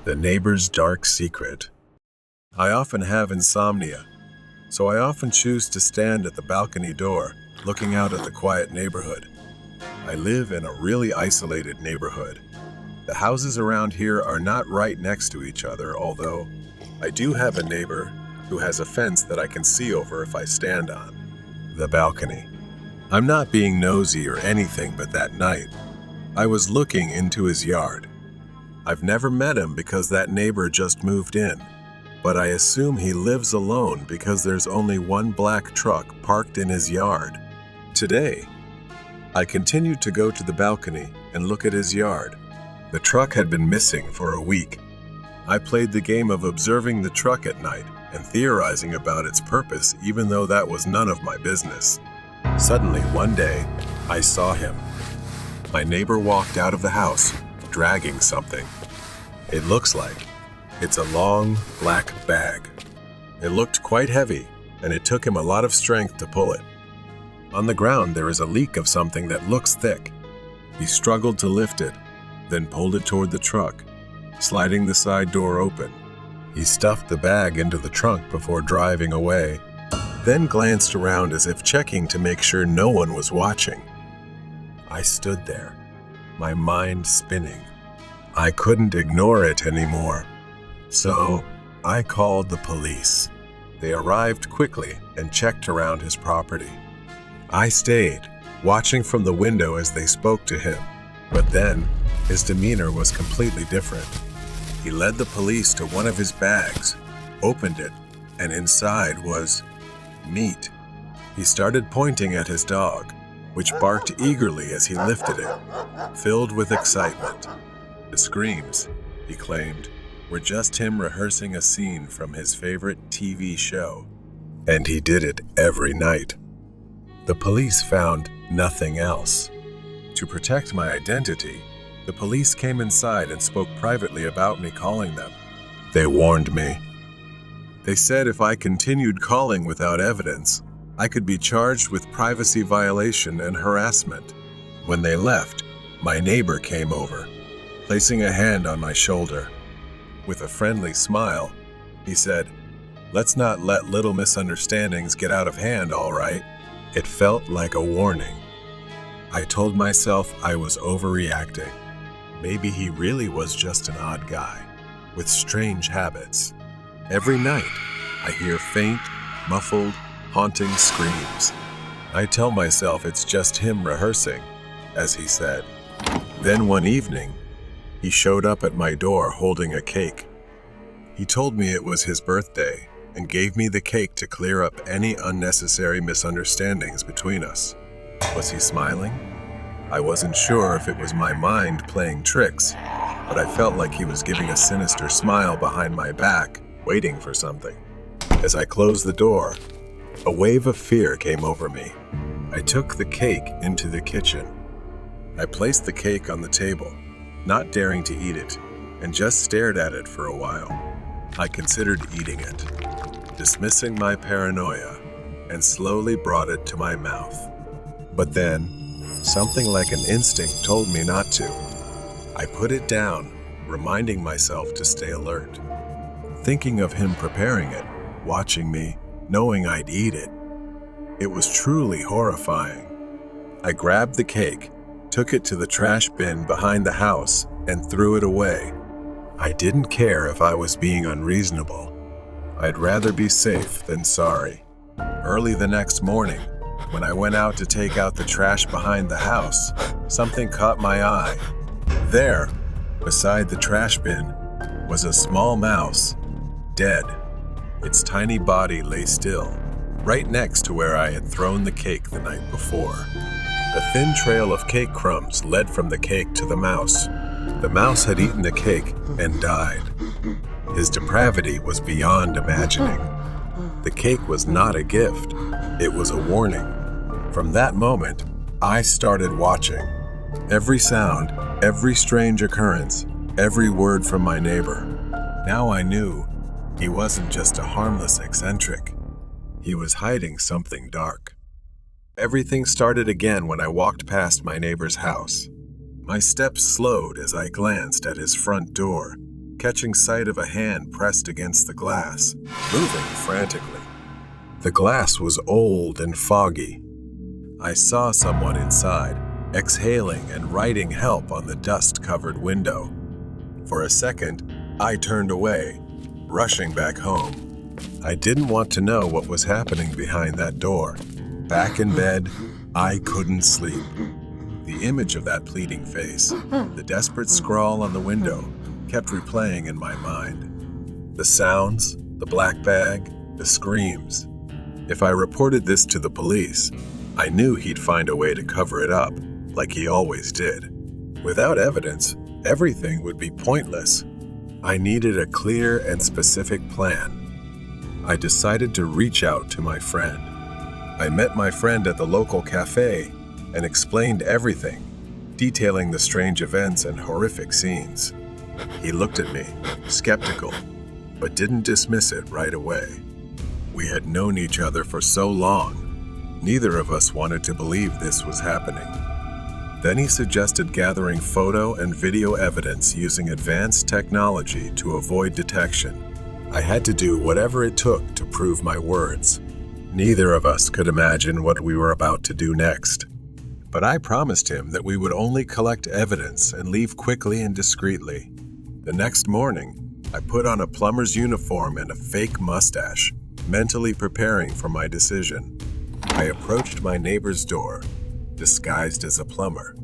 The neighbor's dark secret. I often have insomnia, so I often choose to stand at the balcony door, looking out at the quiet neighborhood. I live in a really isolated neighborhood. The houses around here are not right next to each other, although I do have a neighbor who has a fence that I can see over if I stand on the balcony. I'm not being nosy or anything, but that night, I was looking into his yard. I've never met him because that neighbor just moved in, but I assume he lives alone because there's only one black truck parked in his yard. Today, I continued to go to the balcony and look at his yard. The truck had been missing for a week. I played the game of observing the truck at night and theorizing about its purpose, even though that was none of my business. Suddenly, one day, I saw him. My neighbor walked out of the house, dragging something. It looks like it's a long, black bag. It looked quite heavy, and it took him a lot of strength to pull it. On the ground, there is a leak of something that looks thick. He struggled to lift it, then pulled it toward the truck, sliding the side door open. He stuffed the bag into the trunk before driving away, then glanced around as if checking to make sure no one was watching. I stood there, my mind spinning. I couldn't ignore it anymore. So I called the police. They arrived quickly and checked around his property. I stayed, watching from the window as they spoke to him, but then his demeanor was completely different. He led the police to one of his bags, opened it, and inside was meat. He started pointing at his dog, which barked eagerly as he lifted it, filled with excitement. The screams, he claimed, were just him rehearsing a scene from his favorite TV show, and he did it every night. The police found nothing else. To protect my identity, the police came inside and spoke privately about me calling them. They warned me. They said if I continued calling without evidence, I could be charged with privacy violation and harassment. When they left, my neighbor came over, placing a hand on my shoulder. With a friendly smile, he said, "Let's not let little misunderstandings get out of hand, all right?" It felt like a warning. I told myself I was overreacting. Maybe he really was just an odd guy, with strange habits. Every night, I hear faint, muffled, haunting screams. I tell myself it's just him rehearsing, as he said. Then one evening, he showed up at my door holding a cake. He told me it was his birthday and gave me the cake to clear up any unnecessary misunderstandings between us. Was he smiling? I wasn't sure if it was my mind playing tricks, but I felt like he was giving a sinister smile behind my back, waiting for something. As I closed the door, a wave of fear came over me. I took the cake into the kitchen. I placed the cake on the table, not daring to eat it, and just stared at it for a while. I considered eating it, dismissing my paranoia, and slowly brought it to my mouth. But then, something like an instinct told me not to. I put it down, reminding myself to stay alert. Thinking of him preparing it, watching me, knowing I'd eat it. It was truly horrifying. I grabbed the cake, took it to the trash bin behind the house, and threw it away. I didn't care if I was being unreasonable. I'd rather be safe than sorry. Early the next morning, when I went out to take out the trash behind the house, something caught my eye. There, beside the trash bin, was a small mouse, dead. Its tiny body lay still, right next to where I had thrown the cake the night before. A thin trail of cake crumbs led from the cake to the mouse. The mouse had eaten the cake and died. His depravity was beyond imagining. The cake was not a gift, it was a warning. From that moment, I started watching. Every sound, every strange occurrence, every word from my neighbor. Now I knew he wasn't just a harmless eccentric. He was hiding something dark. Everything started again when I walked past my neighbor's house. My steps slowed as I glanced at his front door, catching sight of a hand pressed against the glass, moving frantically. The glass was old and foggy. I saw someone inside, exhaling and writing help on the dust-covered window. For a second, I turned away, rushing back home. I didn't want to know what was happening behind that door. Back in bed, I couldn't sleep. The image of that pleading face, the desperate scrawl on the window, kept replaying in my mind. The sounds, the black bag, the screams. If I reported this to the police, I knew he'd find a way to cover it up, like he always did. Without evidence, everything would be pointless. I needed a clear and specific plan. I decided to reach out to my friend. I met my friend at the local cafe and explained everything, detailing the strange events and horrific scenes. He looked at me, skeptical, but didn't dismiss it right away. We had known each other for so long, neither of us wanted to believe this was happening. Then he suggested gathering photo and video evidence using advanced technology to avoid detection. I had to do whatever it took to prove my words. Neither of us could imagine what we were about to do next. But I promised him that we would only collect evidence and leave quickly and discreetly. The next morning, I put on a plumber's uniform and a fake mustache, mentally preparing for my decision. I approached my neighbor's door, disguised as a plumber.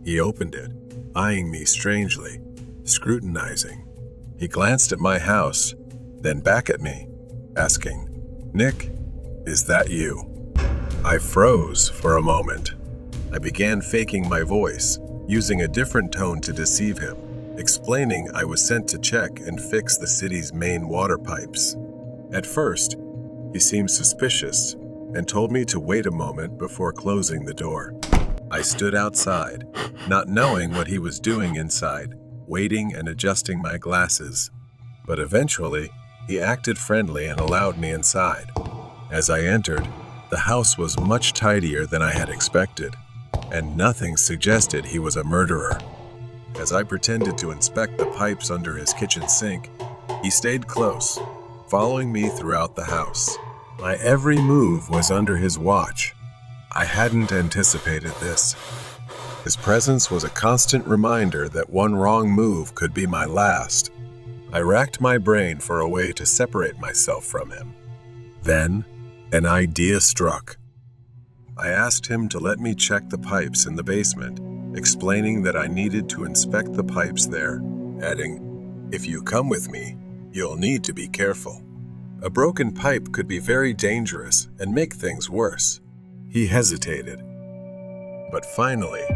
He opened it, eyeing me strangely, scrutinizing. He glanced at my house, then back at me, asking, "Nick, is that you?" I froze for a moment. I began faking my voice, using a different tone to deceive him, explaining I was sent to check and fix the city's main water pipes. At first, he seemed suspicious and told me to wait a moment before closing the door. I stood outside, not knowing what he was doing inside, waiting and adjusting my glasses. But eventually, he acted friendly and allowed me inside. As I entered, the house was much tidier than I had expected, and nothing suggested he was a murderer. As I pretended to inspect the pipes under his kitchen sink, he stayed close, following me throughout the house. My every move was under his watch. I hadn't anticipated this. His presence was a constant reminder that one wrong move could be my last. I racked my brain for a way to separate myself from him. Then, an idea struck. I asked him to let me check the pipes in the basement, explaining that I needed to inspect the pipes there, adding, "If you come with me, you'll need to be careful. A broken pipe could be very dangerous and make things worse." He hesitated, but finally,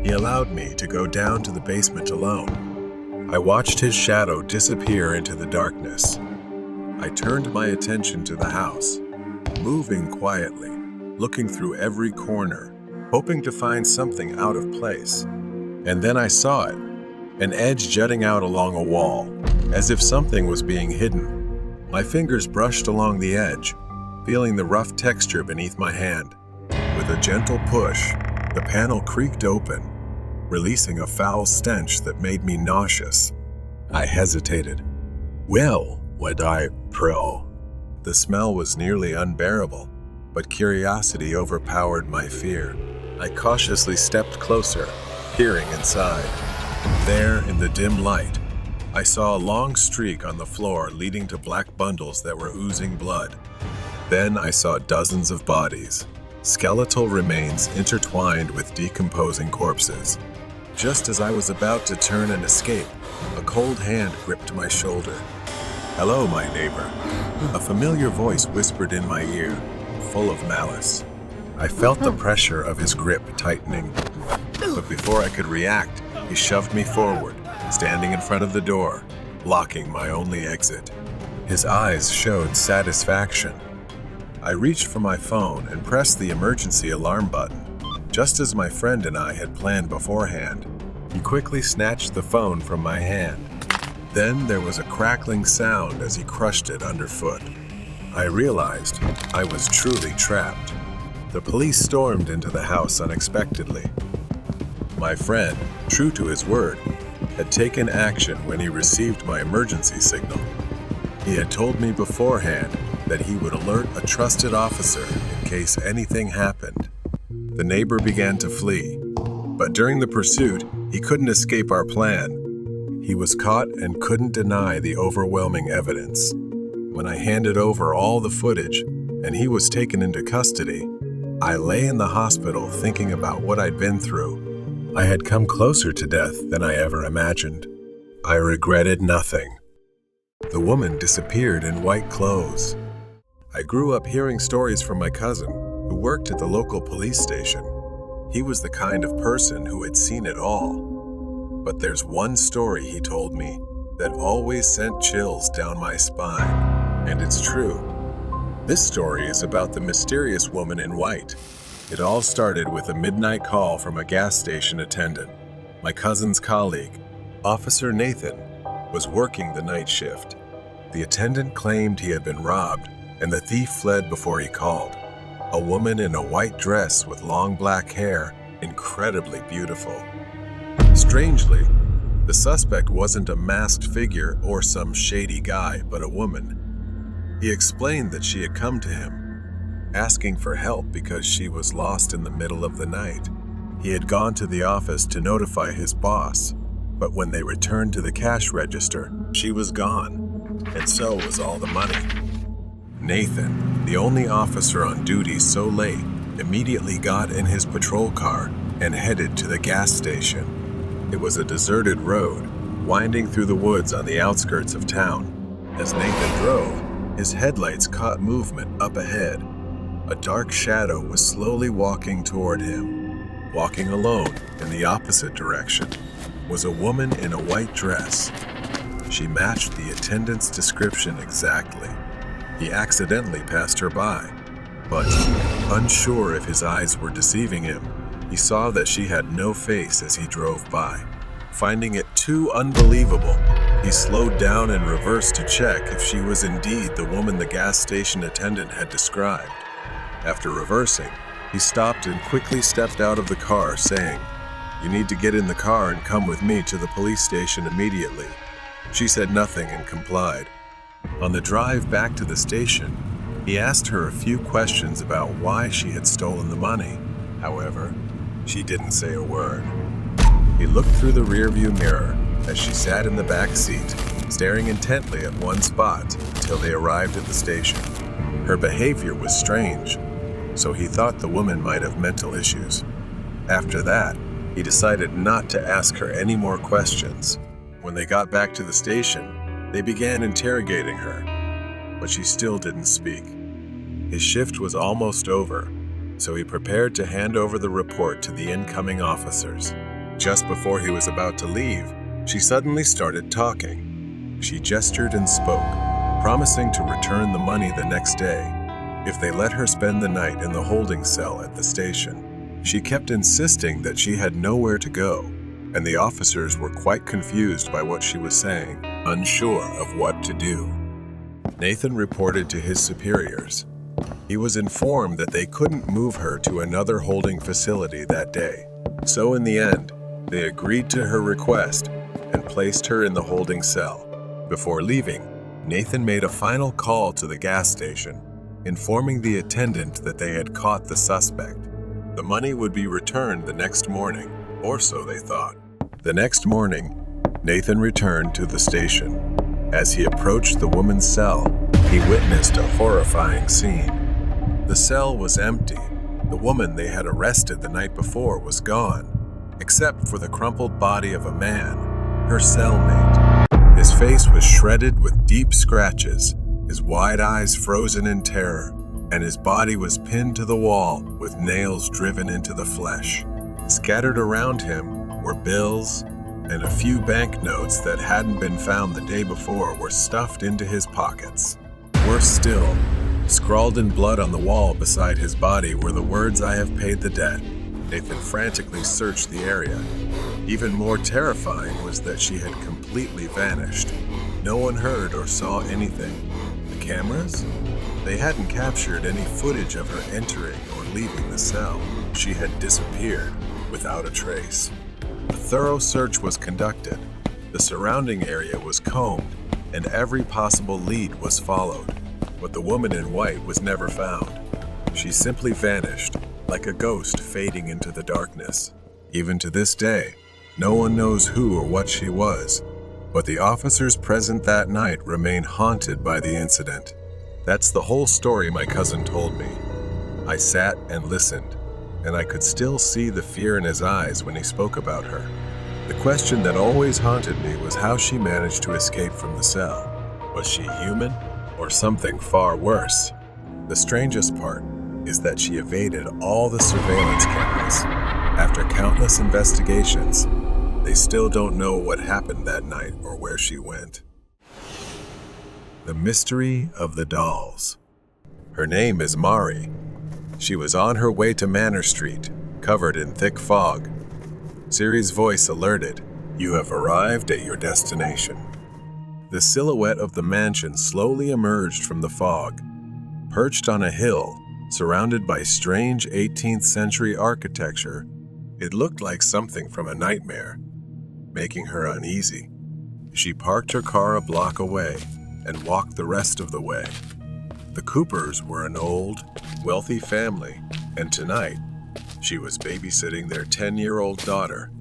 he allowed me to go down to the basement alone. I watched his shadow disappear into the darkness. I turned my attention to the house, moving quietly, looking through every corner, hoping to find something out of place. And then I saw it, an edge jutting out along a wall, as if something was being hidden. My fingers brushed along the edge, feeling the rough texture beneath my hand. With a gentle push, the panel creaked open, releasing a foul stench that made me nauseous. I hesitated. Well, would I pro? The smell was nearly unbearable, but curiosity overpowered my fear. I cautiously stepped closer, peering inside. There, in the dim light, I saw a long streak on the floor leading to black bundles that were oozing blood. Then I saw dozens of bodies, skeletal remains intertwined with decomposing corpses. Just as I was about to turn and escape, a cold hand gripped my shoulder. "Hello, my neighbor," a familiar voice whispered in my ear, full of malice. I felt the pressure of his grip tightening, but before I could react, he shoved me forward, standing in front of the door, blocking my only exit. His eyes showed satisfaction. I reached for my phone and pressed the emergency alarm button, just as my friend and I had planned beforehand. He quickly snatched the phone from my hand. Then there was a crackling sound as he crushed it underfoot. I realized I was truly trapped. The police stormed into the house unexpectedly. My friend, true to his word, had taken action when he received my emergency signal. He had told me beforehand that he would alert a trusted officer in case anything happened. The neighbor began to flee, but during the pursuit, he couldn't escape our plan. He was caught and couldn't deny the overwhelming evidence. When I handed over all the footage and he was taken into custody, I lay in the hospital thinking about what I'd been through. I had come closer to death than I ever imagined. I regretted nothing. The woman disappeared in white clothes. I grew up hearing stories from my cousin, who worked at the local police station. He was the kind of person who had seen it all. But there's one story he told me that always sent chills down my spine, and it's true. This story is about the mysterious woman in white. It all started with a midnight call from a gas station attendant. My cousin's colleague, Officer Nathan, was working the night shift. The attendant claimed he had been robbed, and the thief fled before he called. A woman in a white dress with long black hair, incredibly beautiful. Strangely, the suspect wasn't a masked figure or some shady guy, but a woman. He explained that she had come to him, asking for help because she was lost in the middle of the night. He had gone to the office to notify his boss, but when they returned to the cash register, she was gone, and so was all the money. Nathan, the only officer on duty so late, immediately got in his patrol car and headed to the gas station. It was a deserted road, winding through the woods on the outskirts of town. As Nathan drove, his headlights caught movement up ahead. A dark shadow was slowly walking toward him. Walking alone in the opposite direction was a woman in a white dress. She matched the attendant's description exactly. He accidentally passed her by, but unsure if his eyes were deceiving him, he saw that she had no face as he drove by. Finding it too unbelievable, he slowed down and reversed to check if she was indeed the woman the gas station attendant had described. After reversing, he stopped and quickly stepped out of the car, saying, "You need to get in the car and come with me to the police station immediately." She said nothing and complied. On the drive back to the station, he asked her a few questions about why she had stolen the money. However, she didn't say a word. He looked through the rearview mirror as she sat in the back seat, staring intently at one spot until they arrived at the station. Her behavior was strange, so he thought the woman might have mental issues. After that, he decided not to ask her any more questions. When they got back to the station, they began interrogating her, but she still didn't speak. His shift was almost over, so he prepared to hand over the report to the incoming officers. Just before he was about to leave, she suddenly started talking. She gestured and spoke, promising to return the money the next day if they let her spend the night in the holding cell at the station. She kept insisting that she had nowhere to go, and the officers were quite confused by what she was saying, unsure of what to do. Nathan reported to his superiors. He was informed that they couldn't move her to another holding facility that day. So in the end, they agreed to her request and placed her in the holding cell. Before leaving, Nathan made a final call to the gas station, informing the attendant that they had caught the suspect. The money would be returned the next morning, or so they thought. The next morning, Nathan returned to the station. As he approached the woman's cell, he witnessed a horrifying scene. The cell was empty. The woman they had arrested the night before was gone, except for the crumpled body of a man, her cellmate. His face was shredded with deep scratches, his wide eyes frozen in terror, and his body was pinned to the wall with nails driven into the flesh. Scattered around him were bills, and a few banknotes that hadn't been found the day before were stuffed into his pockets. Worse still, scrawled in blood on the wall beside his body were the words, "I have paid the debt." Nathan frantically searched the area. Even more terrifying was that she had completely vanished. No one heard or saw anything. The cameras? They hadn't captured any footage of her entering or leaving the cell. She had disappeared without a trace. A thorough search was conducted, The surrounding area was combed, and every possible lead was followed, but the woman in white was never found. She simply vanished, like a ghost fading into the darkness. Even to this day, no one knows who or what she was, but the officers present that night remain haunted by the incident. That's the whole story my cousin told me. I sat and listened, and I could still see the fear in his eyes when he spoke about her. The question that always haunted me was how she managed to escape from the cell. Was she human or something far worse? The strangest part is that she evaded all the surveillance cameras. After countless investigations, they still don't know what happened that night or where she went. The mystery of the dolls. Her name is Mari. She was on her way to Manor Street, covered in thick fog. Siri's voice alerted, "You have arrived at your destination." The silhouette of the mansion slowly emerged from the fog. Perched on a hill, surrounded by strange 18th century architecture, it looked like something from a nightmare, making her uneasy. She parked her car a block away and walked the rest of the way. The Coopers were an old, wealthy family, and tonight, she was babysitting their 10-year-old daughter.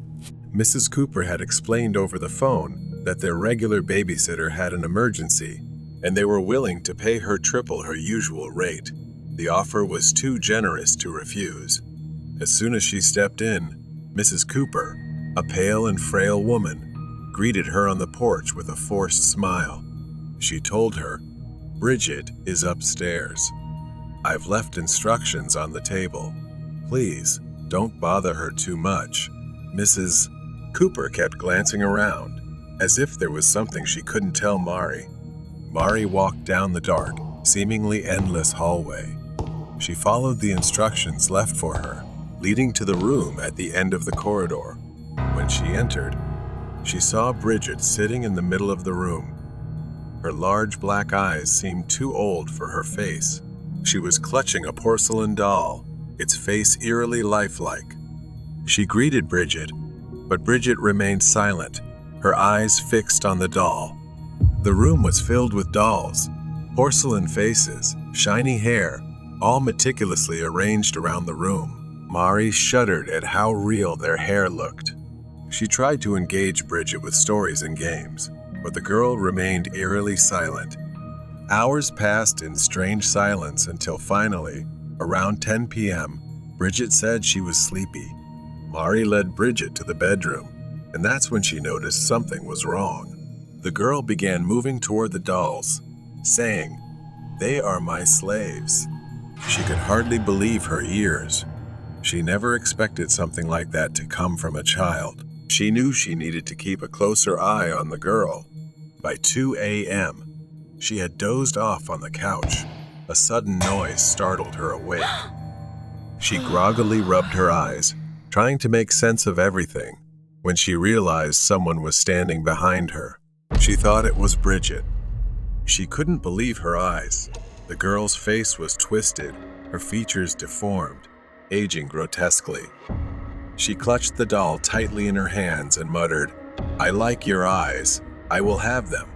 Mrs. Cooper had explained over the phone that their regular babysitter had an emergency, and they were willing to pay her triple her usual rate. The offer was too generous to refuse. As soon as she stepped in, Mrs. Cooper, a pale and frail woman, greeted her on the porch with a forced smile. She told her, "Bridget is upstairs. I've left instructions on the table. Please, don't bother her too much." Mrs. Cooper kept glancing around, as if there was something she couldn't tell Mari. Mari walked down the dark, seemingly endless hallway. She followed the instructions left for her, leading to the room at the end of the corridor. When she entered, she saw Bridget sitting in the middle of the room. Her large black eyes seemed too old for her face. She was clutching a porcelain doll, its face eerily lifelike. She greeted Bridget, but Bridget remained silent, her eyes fixed on the doll. The room was filled with dolls, porcelain faces, shiny hair, all meticulously arranged around the room. Mari shuddered at how real their hair looked. She tried to engage Bridget with stories and games, but the girl remained eerily silent. Hours passed in strange silence until finally, around 10 p.m., Bridget said she was sleepy. Mari led Bridget to the bedroom, and that's when she noticed something was wrong. The girl began moving toward the dolls, saying, "They are my slaves." She could hardly believe her ears. She never expected something like that to come from a child. She knew she needed to keep a closer eye on the girl. By 2 a.m., she had dozed off on the couch. A sudden noise startled her awake. She groggily rubbed her eyes, trying to make sense of everything, when she realized someone was standing behind her. She thought it was Bridget. She couldn't believe her eyes. The girl's face was twisted, her features deformed, aging grotesquely. She clutched the doll tightly in her hands and muttered, "I like your eyes. I will have them."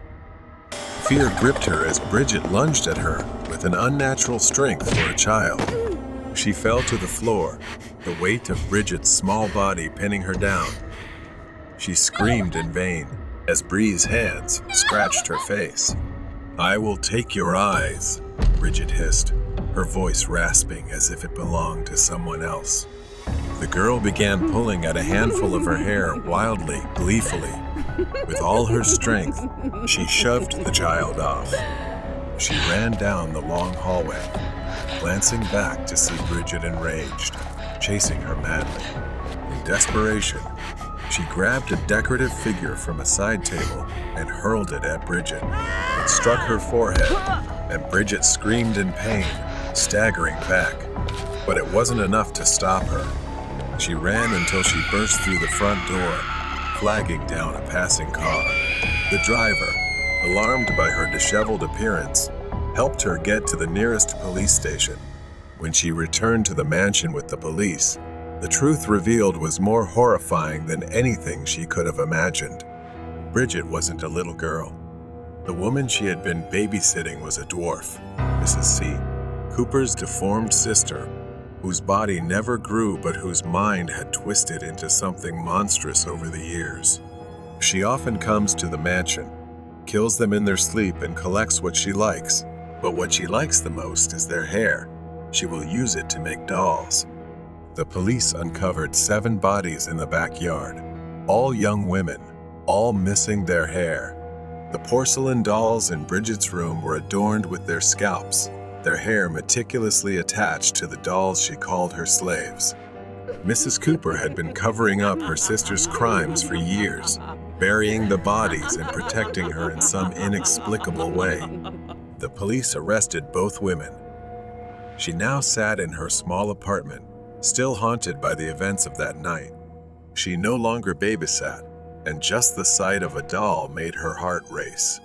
Fear gripped her as Bridget lunged at her with an unnatural strength for a child. She fell to the floor, the weight of Bridget's small body pinning her down. She screamed in vain as Bree's hands scratched her face. "I will take your eyes," Bridget hissed, her voice rasping as if it belonged to someone else. The girl began pulling at a handful of her hair wildly, gleefully. With all her strength, she shoved the child off. She ran down the long hallway, glancing back to see Bridget enraged, chasing her madly. In desperation, she grabbed a decorative figure from a side table and hurled it at Bridget. It struck her forehead, and Bridget screamed in pain, staggering back. But it wasn't enough to stop her. She ran until she burst through the front door, flagging down a passing car. The driver, alarmed by her disheveled appearance, helped her get to the nearest police station. When she returned to the mansion with the police, the truth revealed was more horrifying than anything she could have imagined. Bridget wasn't a little girl. The woman she had been babysitting was a dwarf, Mrs. C, Cooper's deformed sister, whose body never grew but whose mind had twisted into something monstrous over the years. She often comes to the mansion, kills them in their sleep, and collects what she likes. But what she likes the most is their hair. She will use it to make dolls. The police uncovered 7 bodies in the backyard, all young women, all missing their hair. The porcelain dolls in Bridget's room were adorned with their scalps, their hair meticulously attached to the dolls she called her slaves. Mrs. Cooper had been covering up her sister's crimes for years, burying the bodies and protecting her in some inexplicable way. The police arrested both women. She now sat in her small apartment, still haunted by the events of that night. She no longer babysat, and just the sight of a doll made her heart race.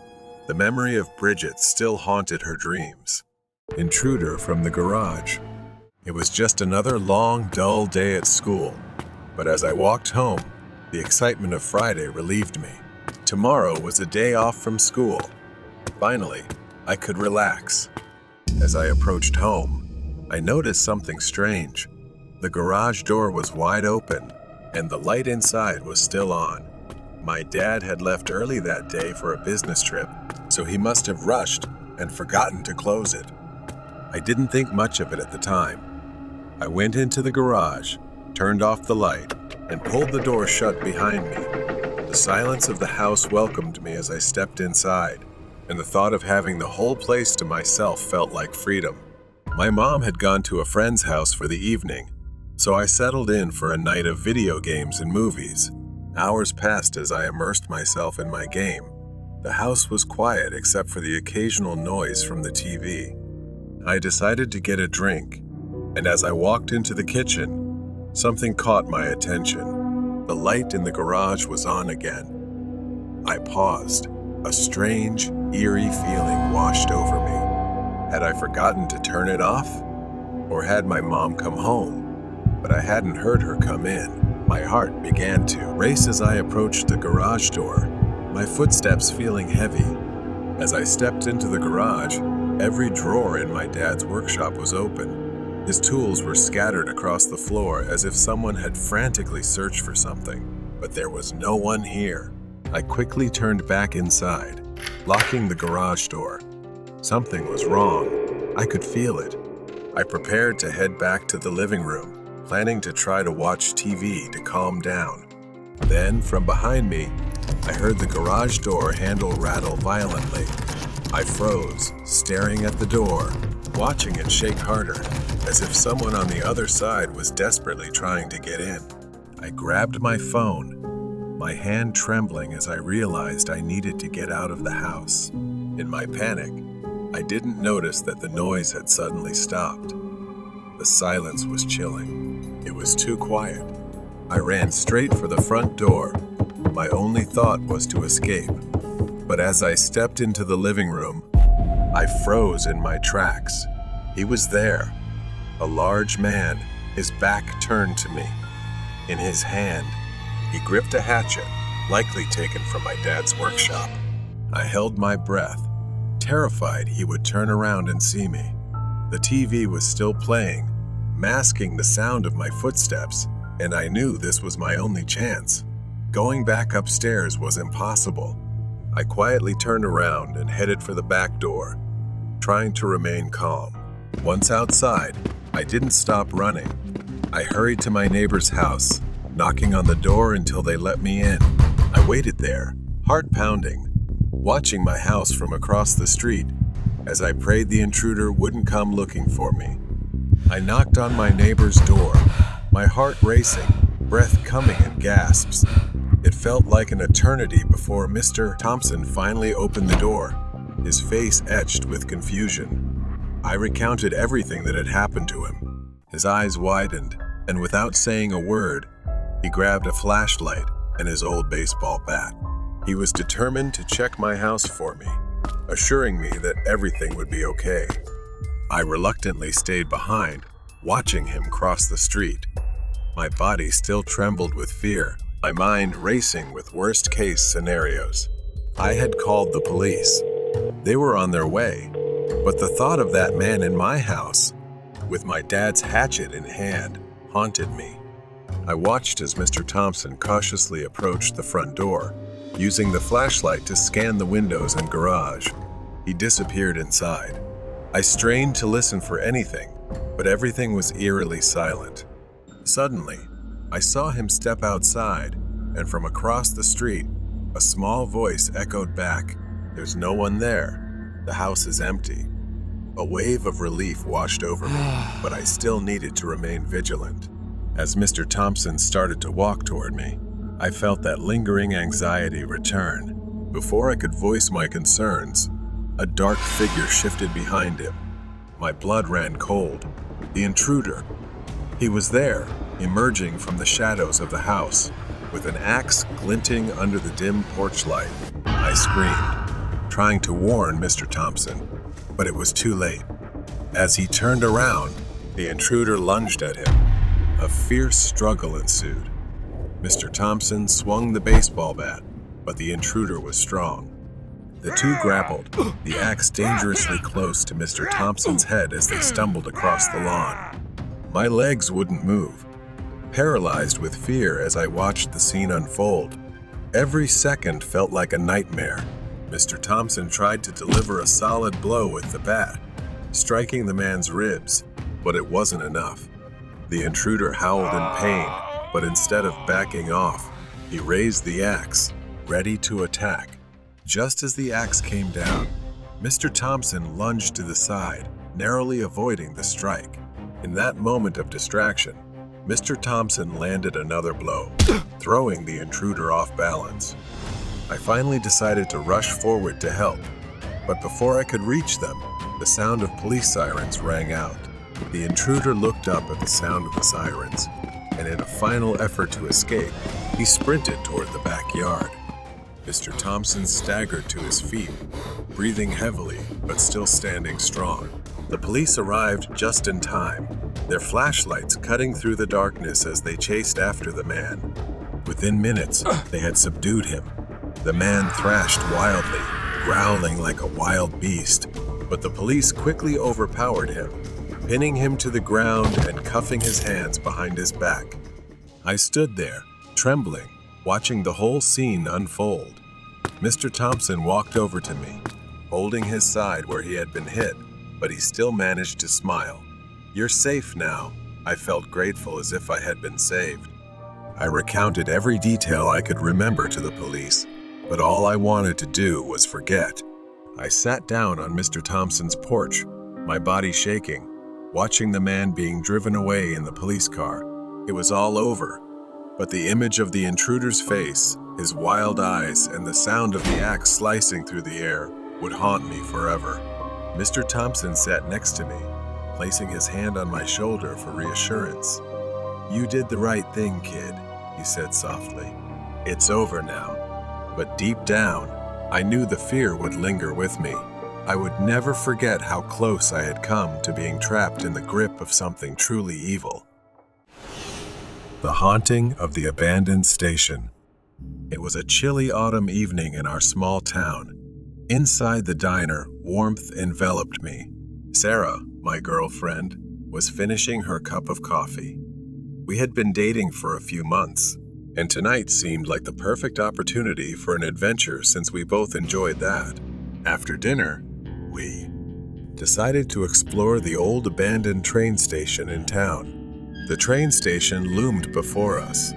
The memory of Bridget still haunted her dreams. Intruder from the garage. It was just another long, dull day at school, but as I walked home, the excitement of Friday relieved me. Tomorrow was a day off from school. Finally, I could relax. As I approached home, I noticed something strange. The garage door was wide open, and the light inside was still on. My dad had left early that day for a business trip, so he must have rushed and forgotten to close it. I didn't think much of it at the time. I went into the garage, turned off the light, and pulled the door shut behind me. The silence of the house welcomed me as I stepped inside, and the thought of having the whole place to myself felt like freedom. My mom had gone to a friend's house for the evening, so I settled in for a night of video games and movies. Hours passed as I immersed myself in my game. The house was quiet except for the occasional noise from the TV. I decided to get a drink, and as I walked into the kitchen, something caught my attention. The light in the garage was on again. I paused. A strange, eerie feeling washed over me. Had I forgotten to turn it off? Or had my mom come home? But I hadn't heard her come in. My heart began to race as I approached the garage door, my footsteps feeling heavy. As I stepped into the garage, every drawer in my dad's workshop was open. His tools were scattered across the floor as if someone had frantically searched for something, but there was no one here. I quickly turned back inside, locking the garage door. Something was wrong. I could feel it. I prepared to head back to the living room, planning to try to watch TV to calm down. Then, from behind me, I heard the garage door handle rattle violently. I froze, staring at the door, watching it shake harder, as if someone on the other side was desperately trying to get in. I grabbed my phone, my hand trembling as I realized I needed to get out of the house. In my panic, I didn't notice that the noise had suddenly stopped. The silence was chilling. It was too quiet. I ran straight for the front door. My only thought was to escape. But as I stepped into the living room, I froze in my tracks. He was there, a large man, his back turned to me. In his hand, he gripped a hatchet, likely taken from my dad's workshop. I held my breath, terrified he would turn around and see me. The TV was still playing, masking the sound of my footsteps, and I knew this was my only chance. Going back upstairs was impossible. I quietly turned around and headed for the back door, trying to remain calm. Once outside, I didn't stop running. I hurried to my neighbor's house, knocking on the door until they let me in. I waited there, heart pounding, watching my house from across the street as I prayed the intruder wouldn't come looking for me. I knocked on my neighbor's door, my heart racing, breath coming in gasps. It felt like an eternity before Mr. Thompson finally opened the door, his face etched with confusion. I recounted everything that had happened to him. His eyes widened, and without saying a word, he grabbed a flashlight and his old baseball bat. He was determined to check my house for me, assuring me that everything would be okay. I reluctantly stayed behind, watching him cross the street. My body still trembled with fear, my mind racing with worst-case scenarios. I had called the police. They were on their way, but the thought of that man in my house, with my dad's hatchet in hand, haunted me. I watched as Mr. Thompson cautiously approached the front door, using the flashlight to scan the windows and garage. He disappeared inside. I strained to listen for anything, but everything was eerily silent. Suddenly, I saw him step outside, and from across the street, a small voice echoed back, "There's no one there. The house is empty." A wave of relief washed over me, but I still needed to remain vigilant. As Mr. Thompson started to walk toward me, I felt that lingering anxiety return. Before I could voice my concerns, a dark figure shifted behind him. My blood ran cold. The intruder. He was there, emerging from the shadows of the house, with an axe glinting under the dim porch light. I screamed, trying to warn Mr. Thompson, but it was too late. As he turned around, the intruder lunged at him. A fierce struggle ensued. Mr. Thompson swung the baseball bat, but the intruder was strong. The two grappled, the axe dangerously close to Mr. Thompson's head as they stumbled across the lawn. My legs wouldn't move, paralyzed with fear as I watched the scene unfold. Every second felt like a nightmare. Mr. Thompson tried to deliver a solid blow with the bat, striking the man's ribs, but it wasn't enough. The intruder howled in pain, but instead of backing off, he raised the axe, ready to attack. Just as the axe came down, Mr. Thompson lunged to the side, narrowly avoiding the strike. In that moment of distraction, Mr. Thompson landed another blow, throwing the intruder off balance. I finally decided to rush forward to help, but before I could reach them, the sound of police sirens rang out. The intruder looked up at the sound of the sirens, and in a final effort to escape, he sprinted toward the backyard. Mr. Thompson staggered to his feet, breathing heavily but still standing strong. The police arrived just in time, their flashlights cutting through the darkness as they chased after the man. Within minutes, they had subdued him. The man thrashed wildly, growling like a wild beast, but the police quickly overpowered him, pinning him to the ground and cuffing his hands behind his back. I stood there, trembling, watching the whole scene unfold. Mr. Thompson walked over to me, holding his side where he had been hit, but he still managed to smile. "You're safe now." I felt grateful, as if I had been saved. I recounted every detail I could remember to the police, but all I wanted to do was forget. I sat down on Mr. Thompson's porch, my body shaking, watching the man being driven away in the police car. It was all over, but the image of the intruder's face, his wild eyes, and the sound of the axe slicing through the air would haunt me forever. Mr. Thompson sat next to me, placing his hand on my shoulder for reassurance. "You did the right thing, kid," he said softly. "It's over now." But deep down, I knew the fear would linger with me. I would never forget how close I had come to being trapped in the grip of something truly evil. The haunting of the abandoned station. It was a chilly autumn evening in our small town. Inside the diner, warmth enveloped me. Sarah, my girlfriend, was finishing her cup of coffee. We had been dating for a few months, and tonight seemed like the perfect opportunity for an adventure since we both enjoyed that. After dinner, we decided to explore the old abandoned train station in town. The train station loomed before us.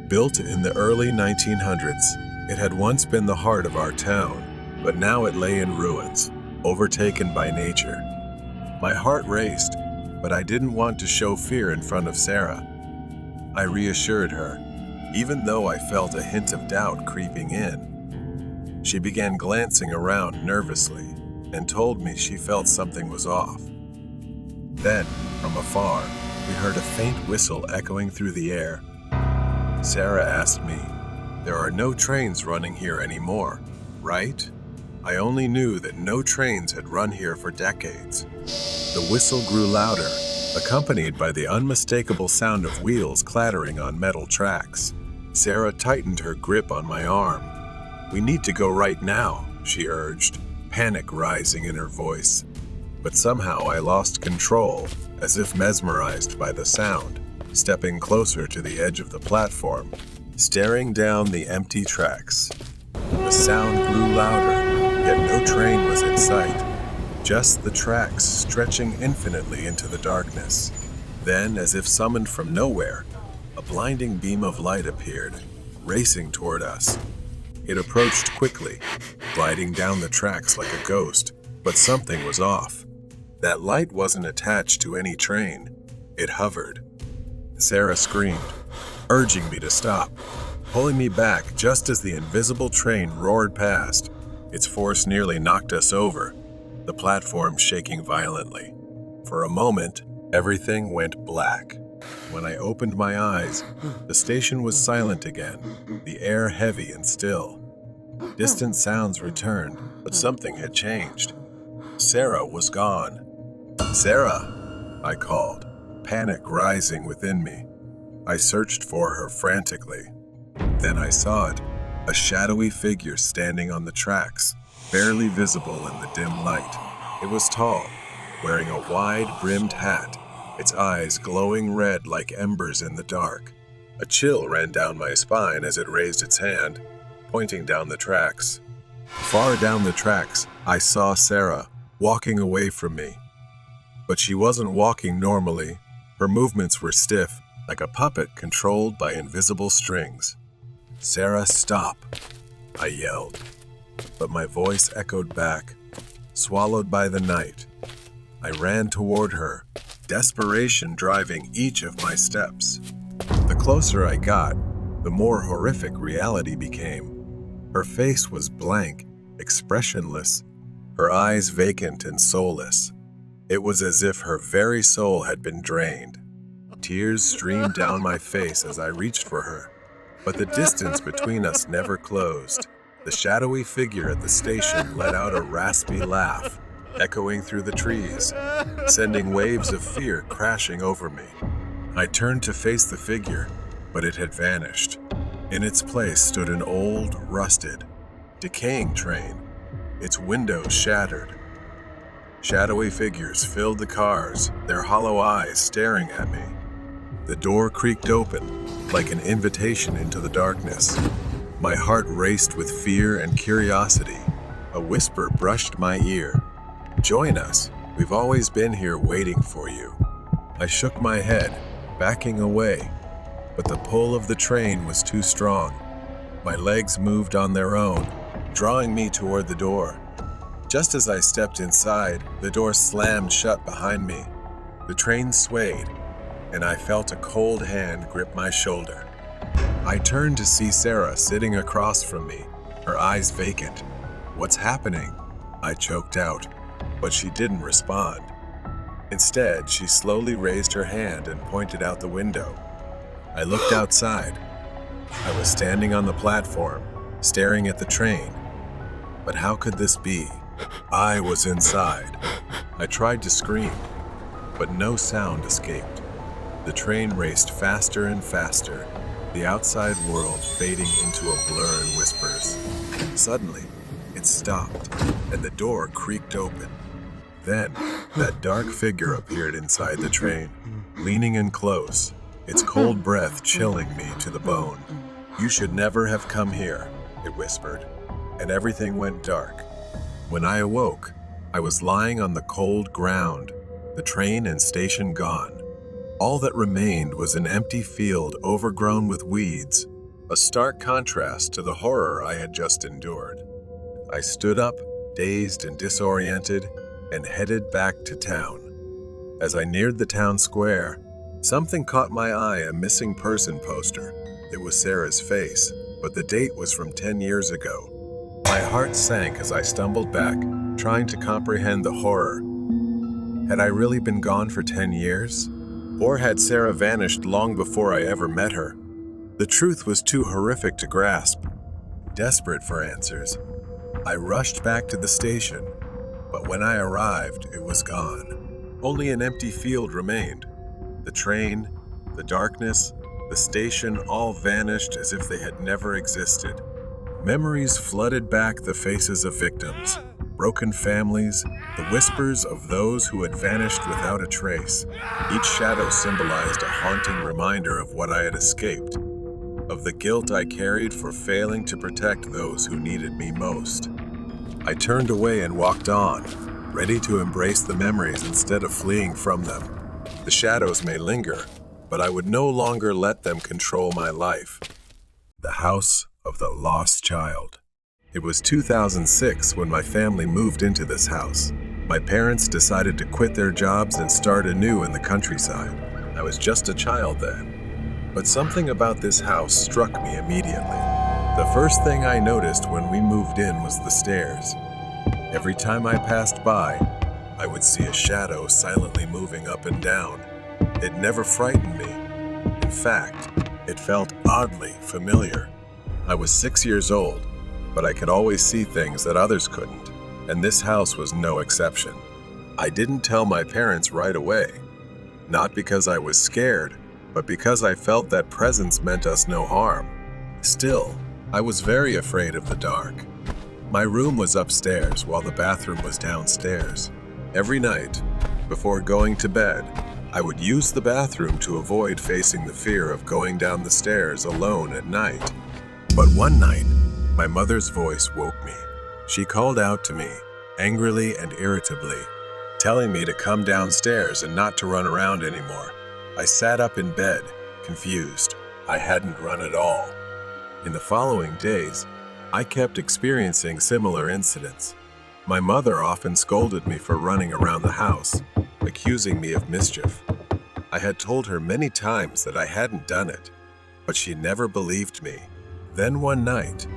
Built in the early 1900s, it had once been the heart of our town, but now it lay in ruins, overtaken by nature. My heart raced, but I didn't want to show fear in front of Sarah. I reassured her, even though I felt a hint of doubt creeping in. She began glancing around nervously and told me she felt something was off. Then, from afar, we heard a faint whistle echoing through the air. Sarah asked me, "There are no trains running here anymore, right?" I only knew that no trains had run here for decades. The whistle grew louder, accompanied by the unmistakable sound of wheels clattering on metal tracks. Sarah tightened her grip on my arm. "We need to go right now," she urged, panic rising in her voice. But somehow I lost control, as if mesmerized by the sound, stepping closer to the edge of the platform, staring down the empty tracks. The sound grew louder, yet no train was in sight, just the tracks stretching infinitely into the darkness. Then, as if summoned from nowhere, a blinding beam of light appeared, racing toward us. It approached quickly, gliding down the tracks like a ghost, but something was off. That light wasn't attached to any train. It hovered. Sarah screamed, urging me to stop, pulling me back just as the invisible train roared past. Its force nearly knocked us over, the platform shaking violently. For a moment, everything went black. When I opened my eyes, the station was silent again, the air heavy and still. Distant sounds returned, but something had changed. Sarah was gone. "Sarah," I called, panic rising within me. I searched for her frantically. Then I saw it, a shadowy figure standing on the tracks, barely visible in the dim light. It was tall, wearing a wide-brimmed hat, its eyes glowing red like embers in the dark. A chill ran down my spine as it raised its hand, pointing down the tracks. Far down the tracks, I saw Sarah, walking away from me. But she wasn't walking normally. Her movements were stiff, like a puppet controlled by invisible strings. "Sarah, stop," I yelled. But my voice echoed back, swallowed by the night. I ran toward her, desperation driving each of my steps. The closer I got, the more horrific reality became. Her face was blank, expressionless, her eyes vacant and soulless. It was as if her very soul had been drained. Tears streamed down my face as I reached for her, but the distance between us never closed. The shadowy figure at the station let out a raspy laugh, echoing through the trees, sending waves of fear crashing over me. I turned to face the figure, but it had vanished. In its place stood an old, rusted, decaying train, its windows shattered. Shadowy figures filled the cars, their hollow eyes staring at me. The door creaked open, like an invitation into the darkness. My heart raced with fear and curiosity. A whisper brushed my ear. "Join us. We've always been here waiting for you." I shook my head, backing away, but the pull of the train was too strong. My legs moved on their own, drawing me toward the door. Just as I stepped inside, the door slammed shut behind me. The train swayed, and I felt a cold hand grip my shoulder. I turned to see Sarah sitting across from me, her eyes vacant. "What's happening?" I choked out, but she didn't respond. Instead, she slowly raised her hand and pointed out the window. I looked outside. I was standing on the platform, staring at the train. But how could this be? I was inside. I tried to scream, but no sound escaped. The train raced faster and faster, the outside world fading into a blur in whispers. Suddenly, it stopped, and the door creaked open. Then, that dark figure appeared inside the train, leaning in close, its cold breath chilling me to the bone. "You should never have come here," it whispered, and everything went dark. When I awoke, I was lying on the cold ground, the train and station gone. All that remained was an empty field overgrown with weeds, a stark contrast to the horror I had just endured. I stood up, dazed and disoriented, and headed back to town. As I neared the town square, something caught my eye, a missing person poster. It was Sarah's face, but the date was from 10 years ago. My heart sank as I stumbled back, trying to comprehend the horror. Had I really been gone for 10 years? Or had Sarah vanished long before I ever met her? The truth was too horrific to grasp. Desperate for answers, I rushed back to the station, but when I arrived, it was gone. Only an empty field remained. The train, the darkness, The station all vanished as if they had never existed. Memories flooded back the faces of victims, broken families, the whispers of those who had vanished without a trace. Each shadow symbolized a haunting reminder of what I had escaped, of the guilt I carried for failing to protect those who needed me most. I turned away and walked on, ready to embrace the memories instead of fleeing from them. The shadows may linger, but I would no longer let them control my life. The House of the Lost Child. It was 2006 when my family moved into this house. My parents decided to quit their jobs and start anew in the countryside. I was just a child then. But something about this house struck me immediately. The first thing I noticed when we moved in was the stairs. Every time I passed by, I would see a shadow silently moving up and down. It never frightened me. In fact, it felt oddly familiar. I was 6 years old, but I could always see things that others couldn't, and this house was no exception. I didn't tell my parents right away, not because I was scared, but because I felt that presence meant us no harm. Still, I was very afraid of the dark. My room was upstairs while the bathroom was downstairs. Every night, before going to bed, I would use the bathroom to avoid facing the fear of going down the stairs alone at night. But one night, my mother's voice woke me. She called out to me, angrily and irritably, telling me to come downstairs and not to run around anymore. I sat up in bed, confused. I hadn't run at all. In the following days, I kept experiencing similar incidents. My mother often scolded me for running around the house, accusing me of mischief. I had told her many times that I hadn't done it, but she never believed me. Then one night,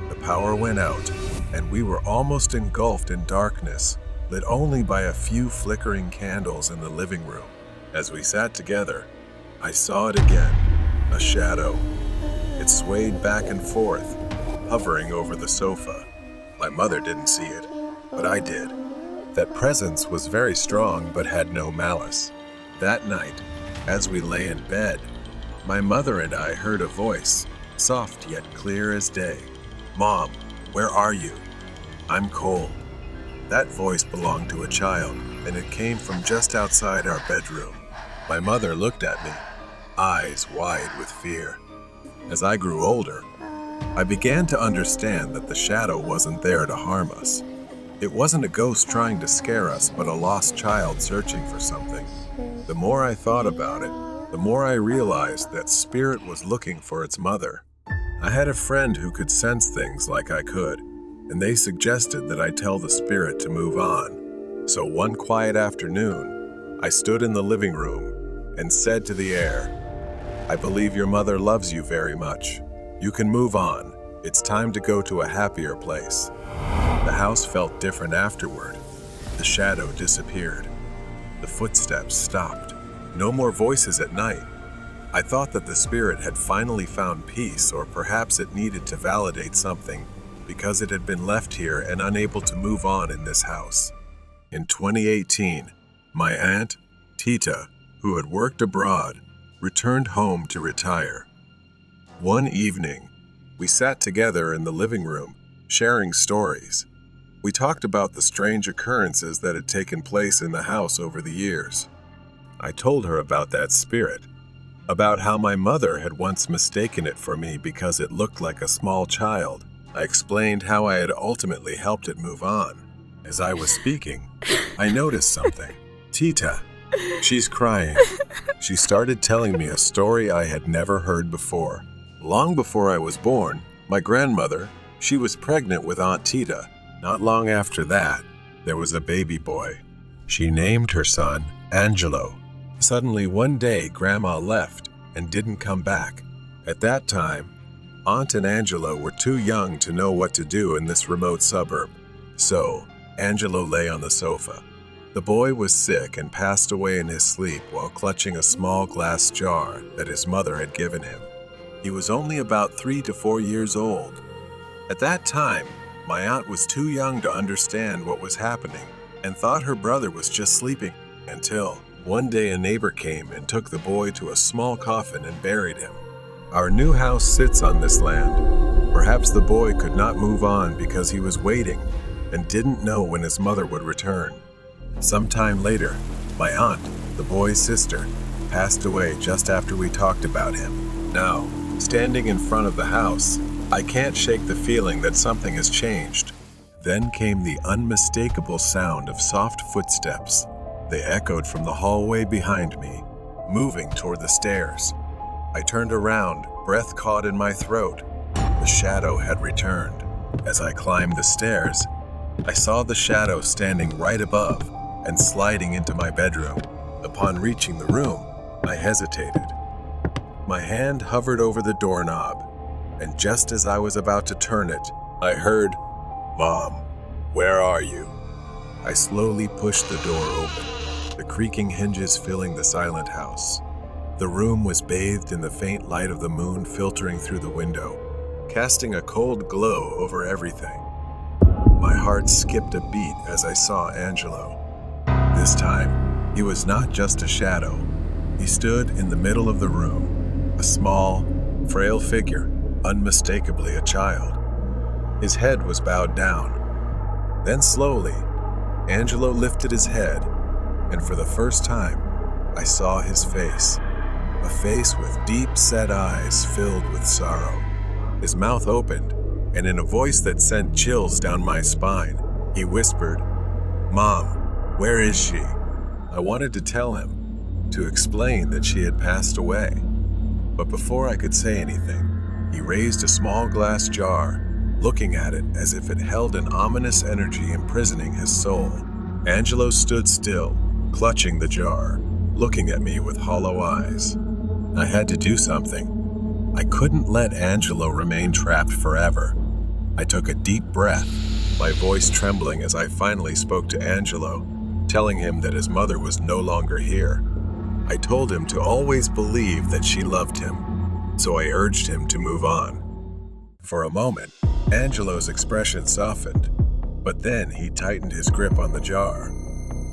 the power went out, and we were almost engulfed in darkness, lit only by a few flickering candles in the living room. As we sat together, I saw it again, a shadow. It swayed back and forth, hovering over the sofa. My mother didn't see it, but I did. That presence was very strong but had no malice. That night, as we lay in bed, my mother and I heard a voice, soft yet clear as day. "Mom, where are you? I'm cold." That voice belonged to a child, and it came from just outside our bedroom. My mother looked at me, eyes wide with fear. As I grew older, I began to understand that the shadow wasn't there to harm us. It wasn't a ghost trying to scare us, but a lost child searching for something. The more I thought about it, the more I realized that spirit was looking for its mother. I had a friend who could sense things like I could, and they suggested that I tell the spirit to move on. So one quiet afternoon, I stood in the living room and said to the air, "I believe your mother loves you very much. You can move on. It's time to go to a happier place." The house felt different afterward. The shadow disappeared. The footsteps stopped. No more voices at night. I thought that the spirit had finally found peace, or perhaps it needed to validate something because it had been left here and unable to move on in this house. In 2018, my aunt, Tita, who had worked abroad, returned home to retire. One evening, we sat together in the living room, sharing stories. We talked about the strange occurrences that had taken place in the house over the years. I told her about that spirit, about how my mother had once mistaken it for me because it looked like a small child. I explained how I had ultimately helped it move on. As I was speaking, I noticed something. Tita, she's crying. She started telling me a story I had never heard before. Long before I was born, my grandmother, she was pregnant with Aunt Tita. Not long after that, there was a baby boy. She named her son Angelo. Suddenly one day, Grandma left and didn't come back. At that time, Aunt and Angelo were too young to know what to do in this remote suburb. So, Angelo lay on the sofa. The boy was sick and passed away in his sleep while clutching a small glass jar that his mother had given him. He was only about 3 to 4 years old. At that time, my aunt was too young to understand what was happening and thought her brother was just sleeping until one day a neighbor came and took the boy to a small coffin and buried him. Our new house sits on this land. Perhaps the boy could not move on because he was waiting and didn't know when his mother would return. Sometime later, my aunt, the boy's sister, passed away just after we talked about him. Now, standing in front of the house, I can't shake the feeling that something has changed. Then came the unmistakable sound of soft footsteps. They echoed from the hallway behind me, moving toward the stairs. I turned around, breath caught in my throat. The shadow had returned. As I climbed the stairs, I saw the shadow standing right above and sliding into my bedroom. Upon reaching the room, I hesitated. My hand hovered over the doorknob, and just as I was about to turn it, I heard, "Mom, where are you?" I slowly pushed the door open, the creaking hinges filling the silent house. The room was bathed in the faint light of the moon filtering through the window, casting a cold glow over everything. My heart skipped a beat as I saw Angelo. This time, he was not just a shadow. He stood in the middle of the room, a small, frail figure, unmistakably a child. His head was bowed down. Then slowly, Angelo lifted his head, and for the first time, I saw his face. A face with deep-set eyes filled with sorrow. His mouth opened, and in a voice that sent chills down my spine, he whispered, "Mom, where is she?" I wanted to tell him, to explain that she had passed away. But before I could say anything, he raised a small glass jar, looking at it as if it held an ominous energy imprisoning his soul. Angelo stood still, clutching the jar, looking at me with hollow eyes. I had to do something. I couldn't let Angelo remain trapped forever. I took a deep breath, my voice trembling as I finally spoke to Angelo, telling him that his mother was no longer here. I told him to always believe that she loved him, so I urged him to move on. For a moment, Angelo's expression softened, but then he tightened his grip on the jar.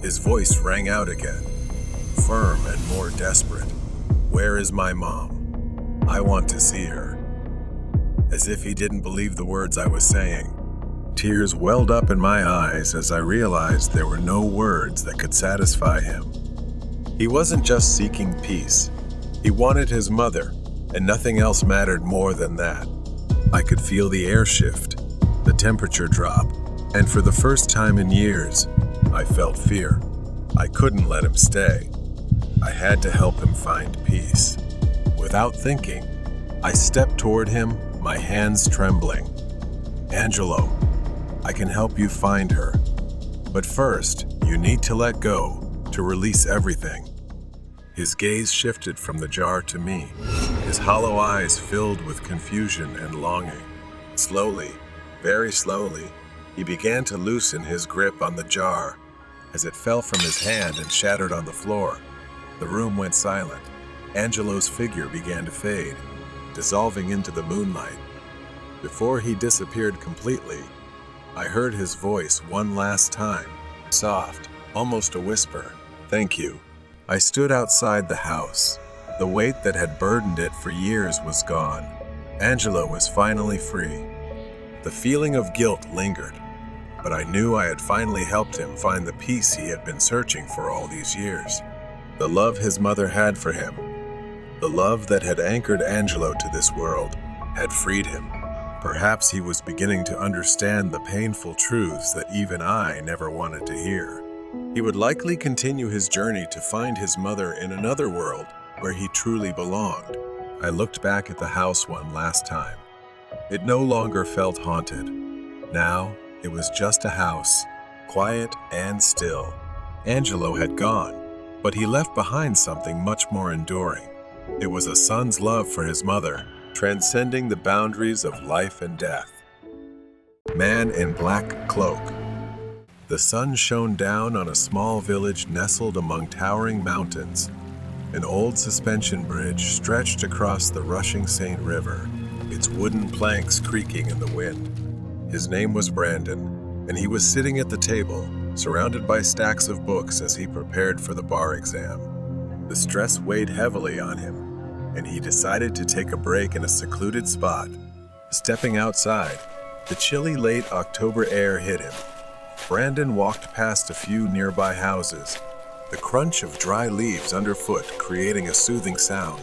His voice rang out again, firm and more desperate. "Where is my mom? I want to see her." As if he didn't believe the words I was saying, tears welled up in my eyes as I realized there were no words that could satisfy him. He wasn't just seeking peace. He wanted his mother, and nothing else mattered more than that. I could feel the air shift, the temperature drop, and for the first time in years, I felt fear. I couldn't let him stay. I had to help him find peace. Without thinking, I stepped toward him, my hands trembling. "Angelo, I can help you find her. But first, you need to let go, to release everything." His gaze shifted from the jar to me, his hollow eyes filled with confusion and longing. Slowly, very slowly, he began to loosen his grip on the jar. As it fell from his hand and shattered on the floor, the room went silent. Angelo's figure began to fade, dissolving into the moonlight. Before he disappeared completely, I heard his voice one last time, soft, almost a whisper, "Thank you." I stood outside the house. The weight that had burdened it for years was gone. Angelo was finally free. The feeling of guilt lingered, but I knew I had finally helped him find the peace he had been searching for all these years. The love his mother had for him, the love that had anchored Angelo to this world, had freed him. Perhaps he was beginning to understand the painful truths that even I never wanted to hear. He would likely continue his journey to find his mother in another world where he truly belonged. I looked back at the house one last time. It no longer felt haunted. Now, it was just a house, quiet and still. Angelo had gone, but he left behind something much more enduring. It was a son's love for his mother, transcending the boundaries of life and death. Man in Black Cloak. The sun shone down on a small village nestled among towering mountains. An old suspension bridge stretched across the rushing St. River, its wooden planks creaking in the wind. His name was Brandon, and he was sitting at the table, surrounded by stacks of books as he prepared for the bar exam. The stress weighed heavily on him. and he decided to take a break in a secluded spot. Stepping outside, the chilly late October air hit him. Brandon walked past a few nearby houses, the crunch of dry leaves underfoot creating a soothing sound.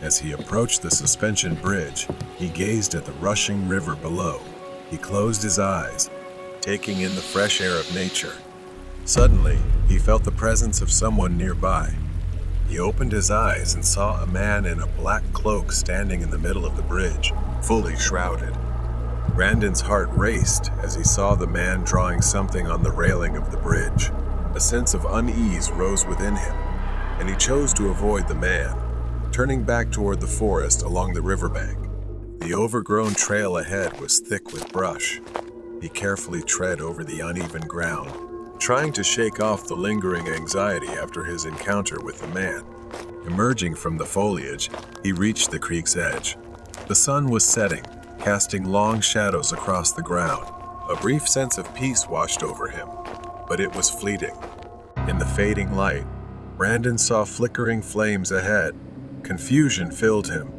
As he approached the suspension bridge, he gazed at the rushing river below. He closed his eyes, taking in the fresh air of nature. Suddenly, he felt the presence of someone nearby. He opened his eyes and saw a man in a black cloak standing in the middle of the bridge, fully shrouded. Brandon's heart raced as he saw the man drawing something on the railing of the bridge. A sense of unease rose within him, and he chose to avoid the man, turning back toward the forest along the riverbank. The overgrown trail ahead was thick with brush. He carefully tread over the uneven ground, trying to shake off the lingering anxiety after his encounter with the man. Emerging from the foliage, he reached the creek's edge. The sun was setting, casting long shadows across the ground. A brief sense of peace washed over him, but it was fleeting. In the fading light, Brandon saw flickering flames ahead. Confusion filled him,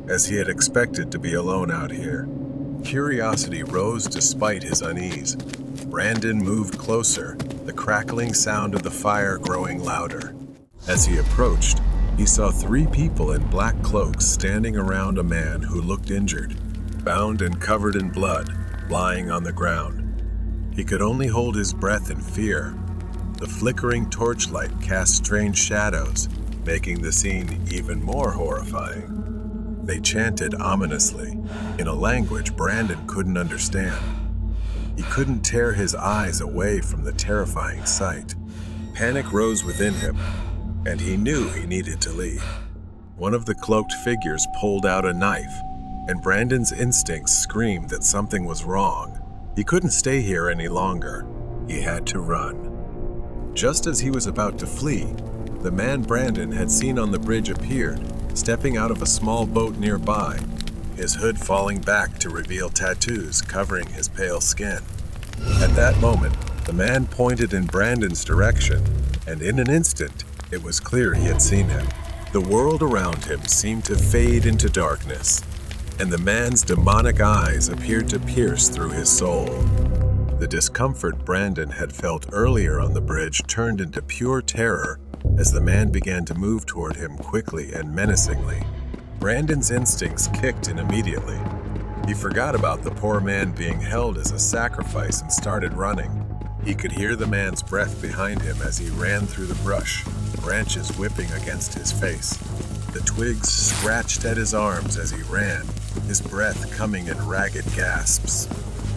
as he had expected to be alone out here. Curiosity rose despite his unease. Brandon moved closer, the crackling sound of the fire growing louder. As he approached, he saw 3 people in black cloaks standing around a man who looked injured, bound and covered in blood, lying on the ground. He could only hold his breath in fear. The flickering torchlight cast strange shadows, making the scene even more horrifying. They chanted ominously, in a language Brandon couldn't understand. He couldn't tear his eyes away from the terrifying sight. Panic rose within him, and he knew he needed to leave. One of the cloaked figures pulled out a knife, and Brandon's instincts screamed that something was wrong. He couldn't stay here any longer. He had to run. Just as he was about to flee, the man Brandon had seen on the bridge appeared, stepping out of a small boat nearby, his hood falling back to reveal tattoos covering his pale skin. At that moment, the man pointed in Brandon's direction, and in an instant, it was clear he had seen him. The world around him seemed to fade into darkness, and the man's demonic eyes appeared to pierce through his soul. The discomfort Brandon had felt earlier on the bridge turned into pure terror as the man began to move toward him quickly and menacingly. Brandon's instincts kicked in immediately. He forgot about the poor man being held as a sacrifice and started running. He could hear the man's breath behind him as he ran through the brush, branches whipping against his face. The twigs scratched at his arms as he ran, his breath coming in ragged gasps.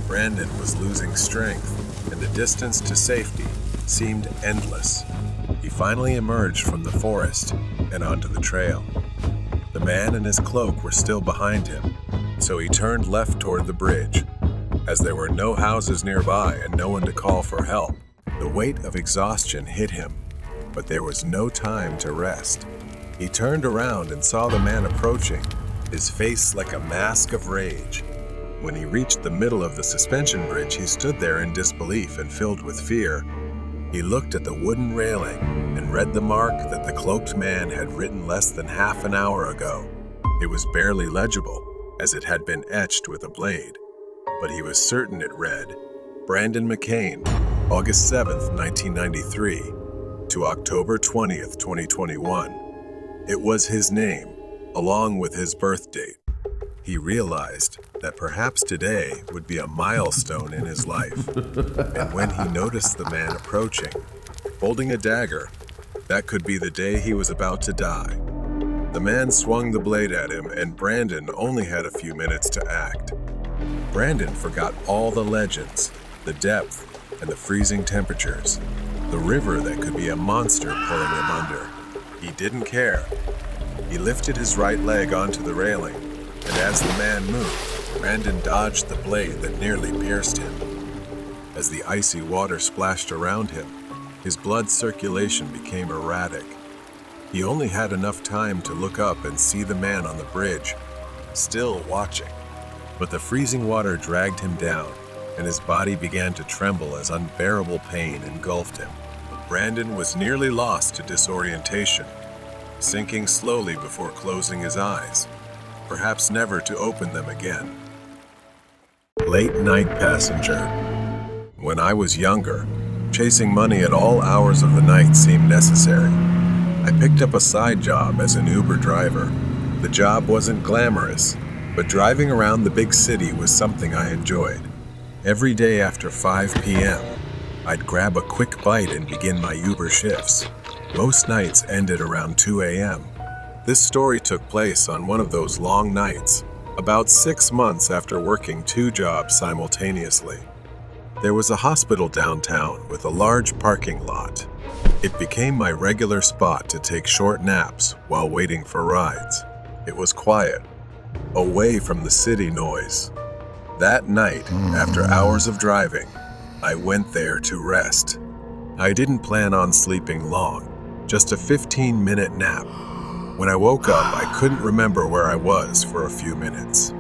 Brandon was losing strength, and the distance to safety seemed endless. He finally emerged from the forest and onto the trail. The man and his cloak were still behind him, so he turned left toward the bridge. As there were no houses nearby and no one to call for help, the weight of exhaustion hit him, but there was no time to rest. He turned around and saw the man approaching, his face like a mask of rage. When he reached the middle of the suspension bridge, he stood there in disbelief and filled with fear. He looked at the wooden railing and read the mark that the cloaked man had written less than half an hour ago. It was barely legible, as it had been etched with a blade, but he was certain it read, Brandon McCain, August 7th, 1993, to October 20th, 2021. It was his name, along with his birth date. He realized that perhaps today would be a milestone in his life. And when he noticed the man approaching, holding a dagger, that could be the day he was about to die. The man swung the blade at him, and Brandon only had a few minutes to act. Brandon forgot all the legends, the depth, and the freezing temperatures, the river that could be a monster pulling him under. He didn't care. He lifted his right leg onto the railing, and as the man moved, Brandon dodged the blade that nearly pierced him. As the icy water splashed around him, his blood circulation became erratic. He only had enough time to look up and see the man on the bridge, still watching. But the freezing water dragged him down, and his body began to tremble as unbearable pain engulfed him. Brandon was nearly lost to disorientation. sinking slowly before closing his eyes, perhaps never to open them again. Late night passenger. When I was younger, chasing money at all hours of the night seemed necessary. I picked up a side job as an Uber driver. The job wasn't glamorous, but driving around the big city was something I enjoyed. Every day after 5 p.m., I'd grab a quick bite and begin my Uber shifts. Most nights ended around 2 a.m. This story took place on one of those long nights, about 6 months after working 2 jobs simultaneously. There was a hospital downtown with a large parking lot. It became my regular spot to take short naps while waiting for rides. It was quiet, away from the city noise. That night, after hours of driving, I went there to rest. I didn't plan on sleeping long, just a 15-minute nap. When I woke up, I couldn't remember where I was for a few minutes.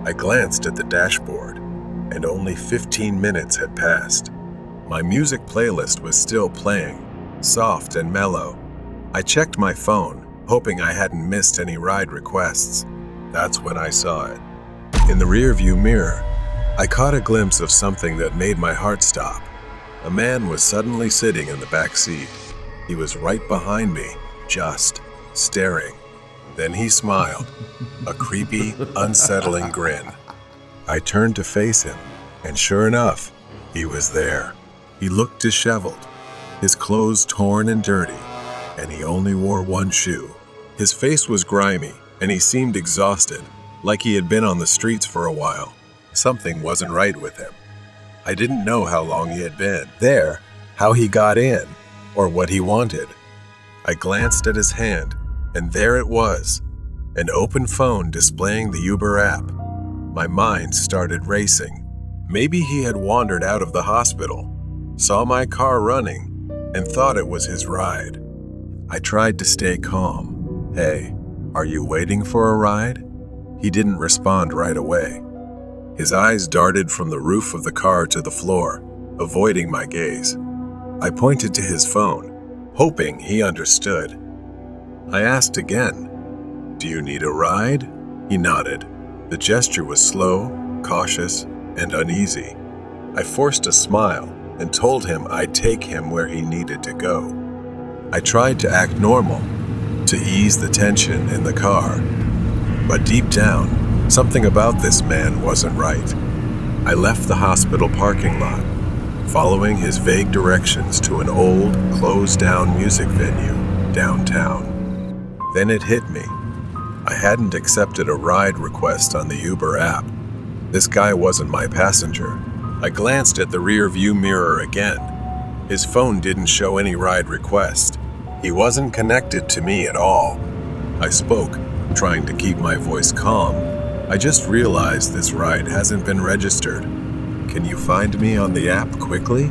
I glanced at the dashboard, and only 15 minutes had passed. My music playlist was still playing, soft and mellow. I checked my phone, hoping I hadn't missed any ride requests. That's when I saw it. In the rearview mirror, I caught a glimpse of something that made my heart stop. A man was suddenly sitting in the back seat. He was right behind me, just staring. Then he smiled, a creepy, unsettling grin. I turned to face him, and sure enough, he was there. He looked disheveled, his clothes torn and dirty, and he only wore one shoe. His face was grimy, and he seemed exhausted, like he had been on the streets for a while. Something wasn't right with him. I didn't know how long he had been there, how he got in, or what he wanted. I glanced at his hand, and there it was, an open phone displaying the Uber app. My mind started racing. Maybe he had wandered out of the hospital, saw my car running, and thought it was his ride. I tried to stay calm. "Hey, are you waiting for a ride?" He didn't respond right away. His eyes darted from the roof of the car to the floor, avoiding my gaze. I pointed to his phone, hoping he understood. I asked again, "Do you need a ride?" He nodded. The gesture was slow, cautious, and uneasy. I forced a smile and told him I'd take him where he needed to go. I tried to act normal, to ease the tension in the car. But deep down, something about this man wasn't right. I left the hospital parking lot, following his vague directions to an old, closed-down music venue downtown. Then it hit me. I hadn't accepted a ride request on the Uber app. This guy wasn't my passenger. I glanced at the rear-view mirror again. His phone didn't show any ride request. He wasn't connected to me at all. I spoke, trying to keep my voice calm. "I just realized this ride hasn't been registered. Can you find me on the app quickly?"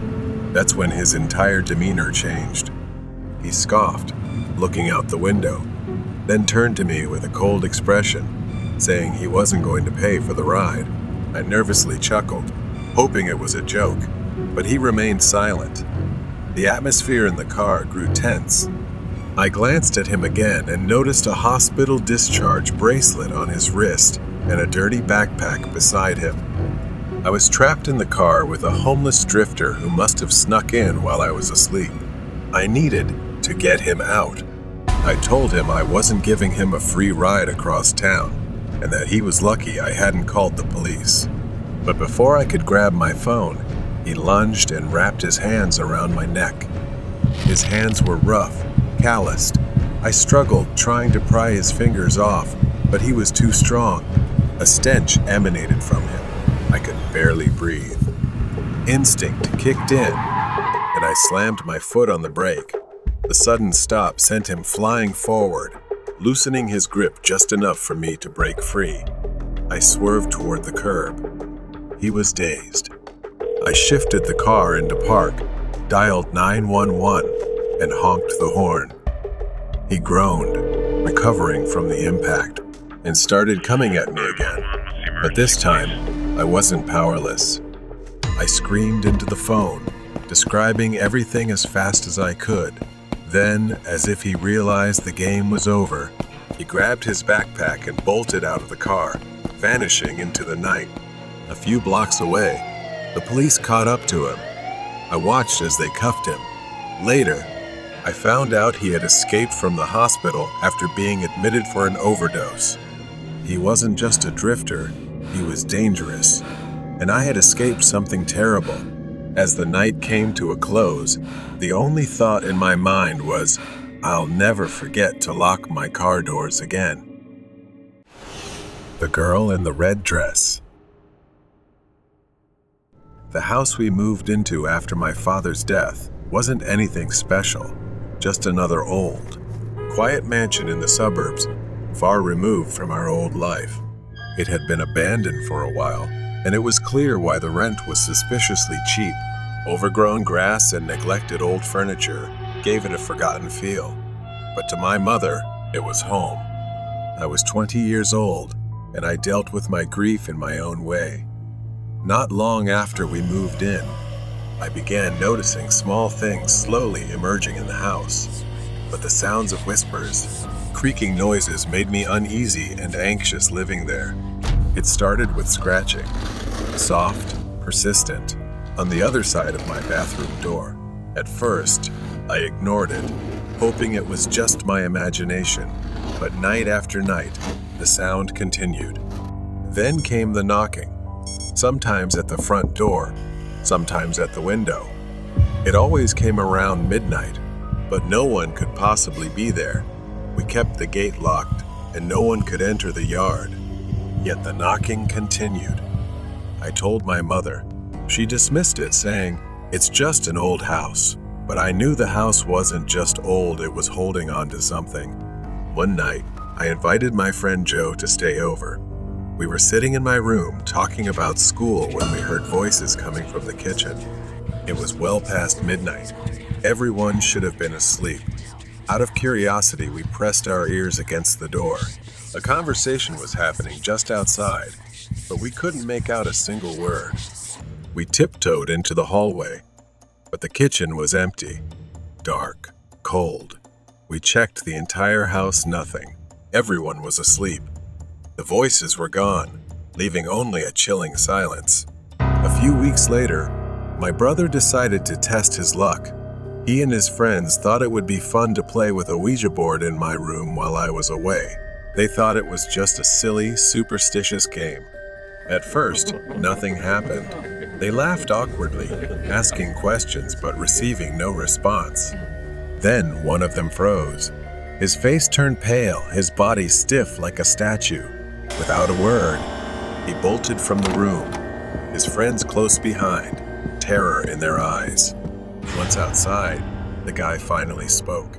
That's when his entire demeanor changed. He scoffed, looking out the window, then turned to me with a cold expression, saying he wasn't going to pay for the ride. I nervously chuckled, hoping it was a joke, but he remained silent. The atmosphere in the car grew tense. I glanced at him again and noticed a hospital discharge bracelet on his wrist and a dirty backpack beside him. I was trapped in the car with a homeless drifter who must have snuck in while I was asleep. I needed to get him out. I told him I wasn't giving him a free ride across town, and that he was lucky I hadn't called the police. But before I could grab my phone, he lunged and wrapped his hands around my neck. His hands were rough, calloused. I struggled trying to pry his fingers off, but he was too strong. A stench emanated from him. I could barely breathe. Instinct kicked in, and I slammed my foot on the brake. The sudden stop sent him flying forward, loosening his grip just enough for me to break free. I swerved toward the curb. He was dazed. I shifted the car into park, dialed 911, and honked the horn. He groaned, recovering from the impact, and started coming at me again. But this time, I wasn't powerless. I screamed into the phone, describing everything as fast as I could, Then, as if he realized the game was over, he grabbed his backpack and bolted out of the car, vanishing into the night. A few blocks away, the police caught up to him. I watched as they cuffed him. Later, I found out he had escaped from the hospital after being admitted for an overdose. He wasn't just a drifter, he was dangerous, and I had escaped something terrible. As the night came to a close, the only thought in my mind was, I'll never forget to lock my car doors again. The girl in the red dress. The house we moved into after my father's death wasn't anything special, just another old, quiet mansion in the suburbs, far removed from our old life. It had been abandoned for a while, and it was clear why the rent was suspiciously cheap. Overgrown grass and neglected old furniture gave it a forgotten feel. But to my mother, it was home. I was 20 years old, and I dealt with my grief in my own way. Not long after we moved in, I began noticing small things slowly emerging in the house. But the sounds of whispers, creaking noises made me uneasy and anxious living there. It started with scratching, soft, persistent, on the other side of my bathroom door. At first, I ignored it, hoping it was just my imagination. But night after night, the sound continued. Then came the knocking, sometimes at the front door, sometimes at the window. It always came around midnight, but no one could possibly be there. We kept the gate locked, and no one could enter the yard. Yet the knocking continued. I told my mother. She dismissed it, saying, "It's just an old house." But I knew the house wasn't just old, it was holding on to something. One night, I invited my friend Joe to stay over. We were sitting in my room talking about school when we heard voices coming from the kitchen. It was well past midnight. Everyone should have been asleep. Out of curiosity, we pressed our ears against the door. A conversation was happening just outside, but we couldn't make out a single word. We tiptoed into the hallway, but the kitchen was empty, dark, cold. We checked the entire house, nothing. Everyone was asleep. The voices were gone, leaving only a chilling silence. A few weeks later, my brother decided to test his luck. He and his friends thought it would be fun to play with a Ouija board in my room while I was away. They thought it was just a silly, superstitious game. At first, nothing happened. They laughed awkwardly, asking questions but receiving no response. Then one of them froze. His face turned pale, his body stiff like a statue. Without a word, he bolted from the room, his friends close behind, terror in their eyes. Once outside, the guy finally spoke.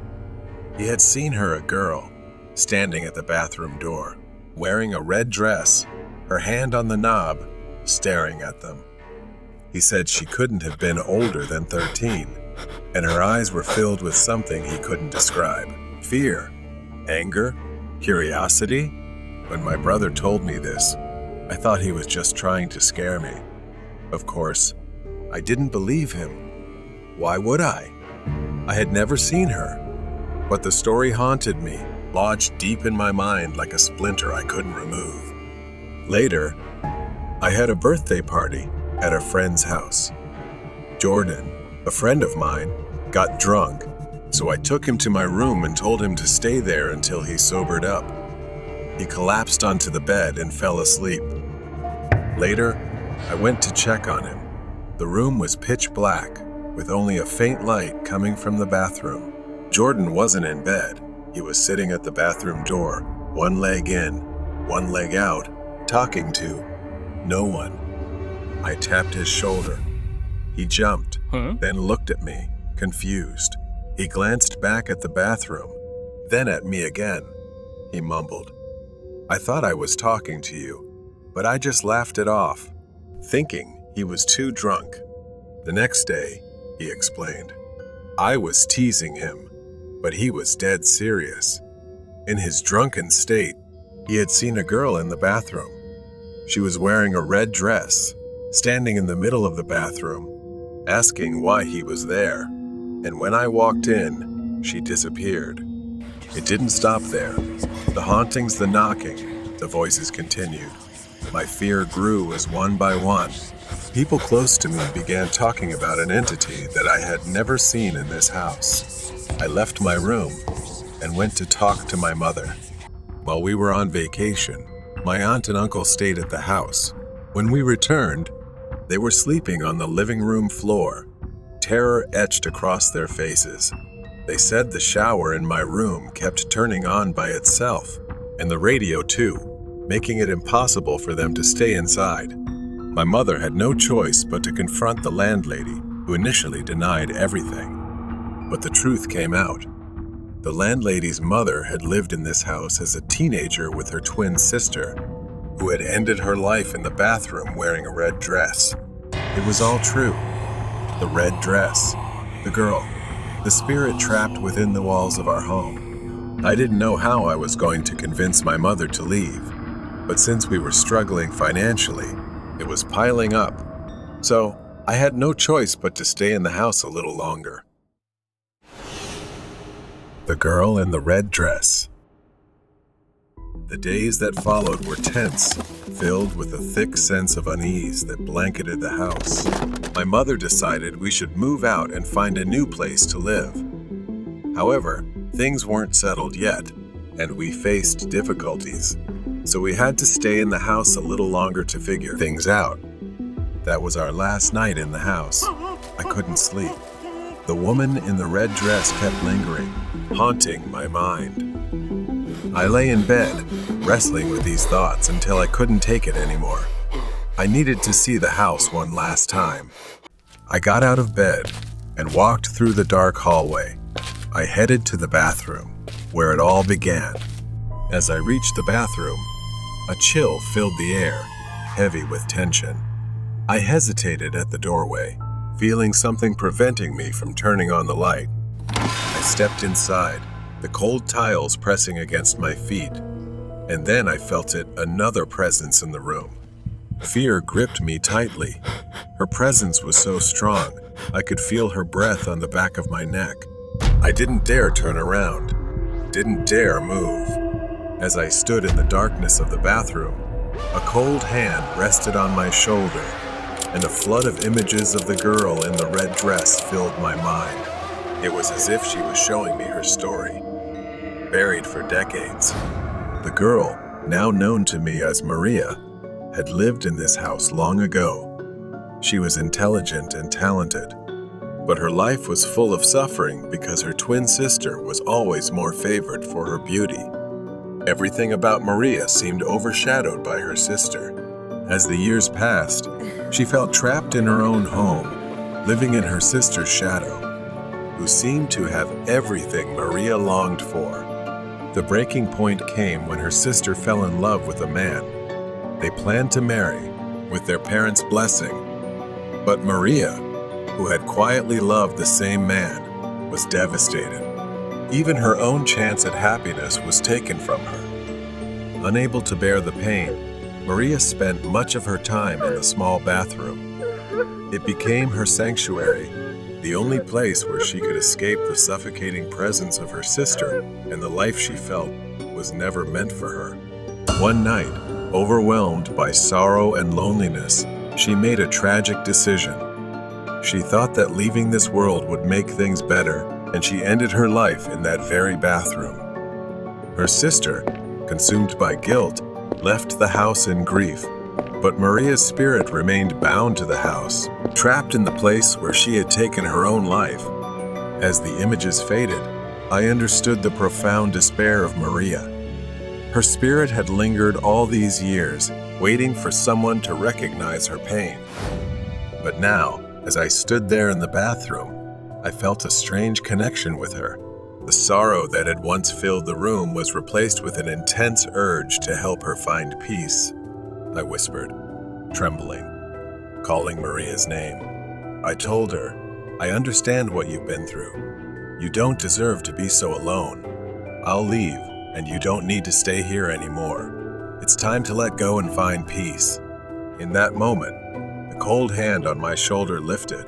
He had seen her, a girl, standing at the bathroom door, wearing a red dress, her hand on the knob, staring at them. He said she couldn't have been older than 13, and her eyes were filled with something he couldn't describe. Fear, anger, curiosity. When my brother told me this, I thought he was just trying to scare me. Of course, I didn't believe him. Why would I? I had never seen her. But the story haunted me, lodged deep in my mind like a splinter I couldn't remove. Later, I had a birthday party at a friend's house. Jordan, a friend of mine, got drunk, so I took him to my room and told him to stay there until he sobered up. He collapsed onto the bed and fell asleep. Later, I went to check on him. The room was pitch black, with only a faint light coming from the bathroom. Jordan wasn't in bed. He was sitting at the bathroom door, one leg in, one leg out, talking to no one. I tapped his shoulder. He jumped, then looked at me, confused. He glanced back at the bathroom, then at me again. He mumbled, "I thought I was talking to you, but I just laughed it off, thinking he was too drunk." The next day, he explained, I was teasing him, but he was dead serious. In his drunken state, he had seen a girl in the bathroom. She was wearing a red dress, standing in the middle of the bathroom, asking why he was there. And when I walked in, she disappeared. It didn't stop there. The hauntings, the knocking, the voices continued. My fear grew as one by one, people close to me began talking about an entity that I had never seen in this house. I left my room and went to talk to my mother. While we were on vacation, my aunt and uncle stayed at the house. When we returned, they were sleeping on the living room floor, terror etched across their faces. They said the shower in my room kept turning on by itself, and the radio too, making it impossible for them to stay inside. My mother had no choice but to confront the landlady, who initially denied everything. But the truth came out. The landlady's mother had lived in this house as a teenager with her twin sister, who had ended her life in the bathroom wearing a red dress. It was all true. The red dress, the girl, the spirit trapped within the walls of our home. I didn't know how I was going to convince my mother to leave, but since we were struggling financially, it was piling up. So I had no choice but to stay in the house a little longer. The girl in the red dress. The days that followed were tense, filled with a thick sense of unease that blanketed the house. My mother decided we should move out and find a new place to live. However, things weren't settled yet, and we faced difficulties. So we had to stay in the house a little longer to figure things out. That was our last night in the house. I couldn't sleep. The woman in the red dress kept lingering, haunting my mind. I lay in bed, wrestling with these thoughts until I couldn't take it anymore. I needed to see the house one last time. I got out of bed and walked through the dark hallway. I headed to the bathroom, where it all began. As I reached the bathroom, a chill filled the air, heavy with tension. I hesitated at the doorway, feeling something preventing me from turning on the light. I stepped inside, the cold tiles pressing against my feet, and then I felt another presence in the room. Fear gripped me tightly. Her presence was so strong, I could feel her breath on the back of my neck. I didn't dare turn around, didn't dare move. As I stood in the darkness of the bathroom, a cold hand rested on my shoulder, and a flood of images of the girl in the red dress filled my mind. It was as if she was showing me her story. Buried for decades, the girl, now known to me as Maria, had lived in this house long ago. She was intelligent and talented, but her life was full of suffering because her twin sister was always more favored for her beauty. Everything about Maria seemed overshadowed by her sister. As the years passed, she felt trapped in her own home, living in her sister's shadow, who seemed to have everything Maria longed for. The breaking point came when her sister fell in love with a man. They planned to marry, with their parents' blessing. But Maria, who had quietly loved the same man, was devastated. Even her own chance at happiness was taken from her. Unable to bear the pain, Maria spent much of her time in the small bathroom. It became her sanctuary, the only place where she could escape the suffocating presence of her sister, and the life she felt was never meant for her. One night, overwhelmed by sorrow and loneliness, she made a tragic decision. She thought that leaving this world would make things better, and she ended her life in that very bathroom. Her sister, consumed by guilt, left the house in grief, but Maria's spirit remained bound to the house, trapped in the place where she had taken her own life. As the images faded, I understood the profound despair of Maria. Her spirit had lingered all these years, waiting for someone to recognize her pain. But now, as I stood there in the bathroom, I felt a strange connection with her. The sorrow that had once filled the room was replaced with an intense urge to help her find peace. I whispered, trembling, calling Maria's name. I told her, I understand what you've been through. You don't deserve to be so alone. I'll leave, and you don't need to stay here anymore. It's time to let go and find peace. In that moment, the cold hand on my shoulder lifted.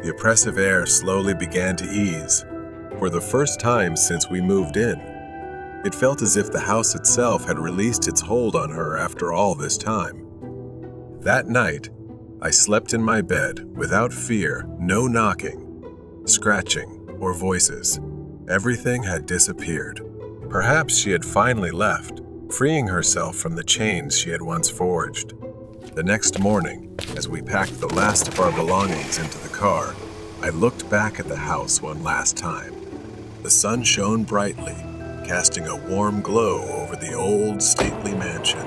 The oppressive air slowly began to ease. For the first time since we moved in, it felt as if the house itself had released its hold on her after all this time. That night, I slept in my bed without fear, no knocking, scratching, or voices. Everything had disappeared. Perhaps she had finally left, freeing herself from the chains she had once forged. The next morning, as we packed the last of our belongings into the car, I looked back at the house one last time. The sun shone brightly, casting a warm glow over the old, stately mansion.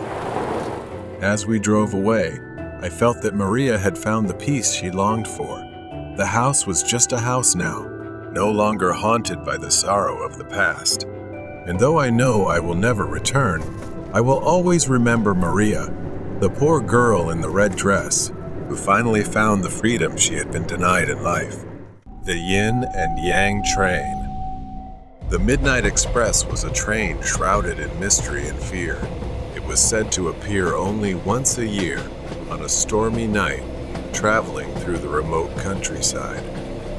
As we drove away, I felt that Maria had found the peace she longed for. The house was just a house now, no longer haunted by the sorrow of the past. And though I know I will never return, I will always remember Maria, the poor girl in the red dress, who finally found the freedom she had been denied in life. The Yin and Yang train. The Midnight Express was a train shrouded in mystery and fear. It was said to appear only once a year, on a stormy night, traveling through the remote countryside.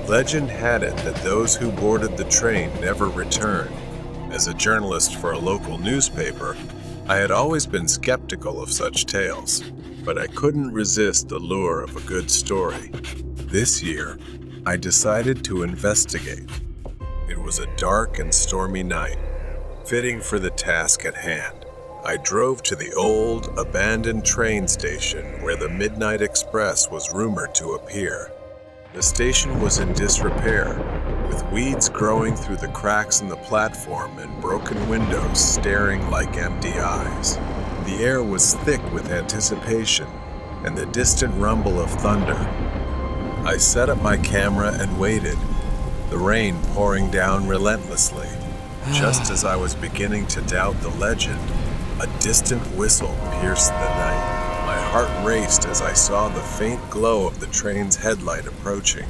Legend had it that those who boarded the train never returned. As a journalist for a local newspaper, I had always been skeptical of such tales, but I couldn't resist the lure of a good story. This year, I decided to investigate. It was a dark and stormy night, fitting for the task at hand. I drove to the old, abandoned train station where the Midnight Express was rumored to appear. The station was in disrepair, with weeds growing through the cracks in the platform and broken windows staring like empty eyes. The air was thick with anticipation and the distant rumble of thunder. I set up my camera and waited, the rain pouring down relentlessly. Just as I was beginning to doubt the legend, a distant whistle pierced the night. My heart raced as I saw the faint glow of the train's headlight approaching.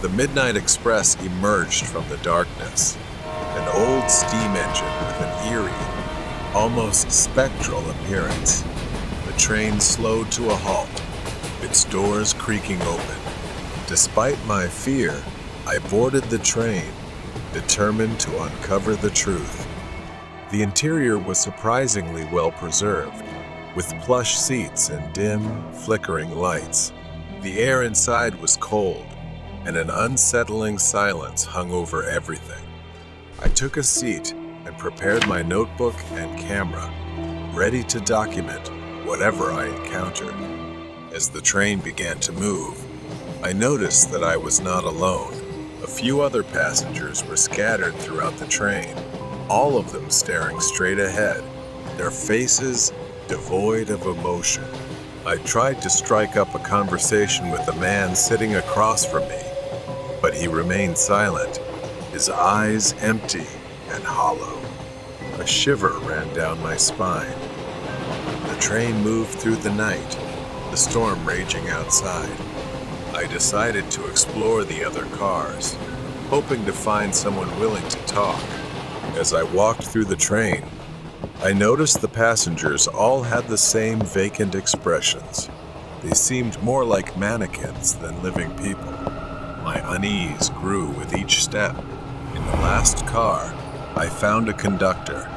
The Midnight Express emerged from the darkness, an old steam engine with an eerie, almost spectral appearance. The train slowed to a halt, its doors creaking open. Despite my fear, I boarded the train, determined to uncover the truth. The interior was surprisingly well preserved, with plush seats and dim, flickering lights. The air inside was cold, and an unsettling silence hung over everything. I took a seat and prepared my notebook and camera, ready to document whatever I encountered. As the train began to move, I noticed that I was not alone. A few other passengers were scattered throughout the train, all of them staring straight ahead, their faces devoid of emotion. I tried to strike up a conversation with the man sitting across from me, but he remained silent, his eyes empty and hollow. A shiver ran down my spine. The train moved through the night, the storm raging outside. I decided to explore the other cars, hoping to find someone willing to talk. As I walked through the train, I noticed the passengers all had the same vacant expressions. They seemed more like mannequins than living people. My unease grew with each step. In the last car, I found a conductor.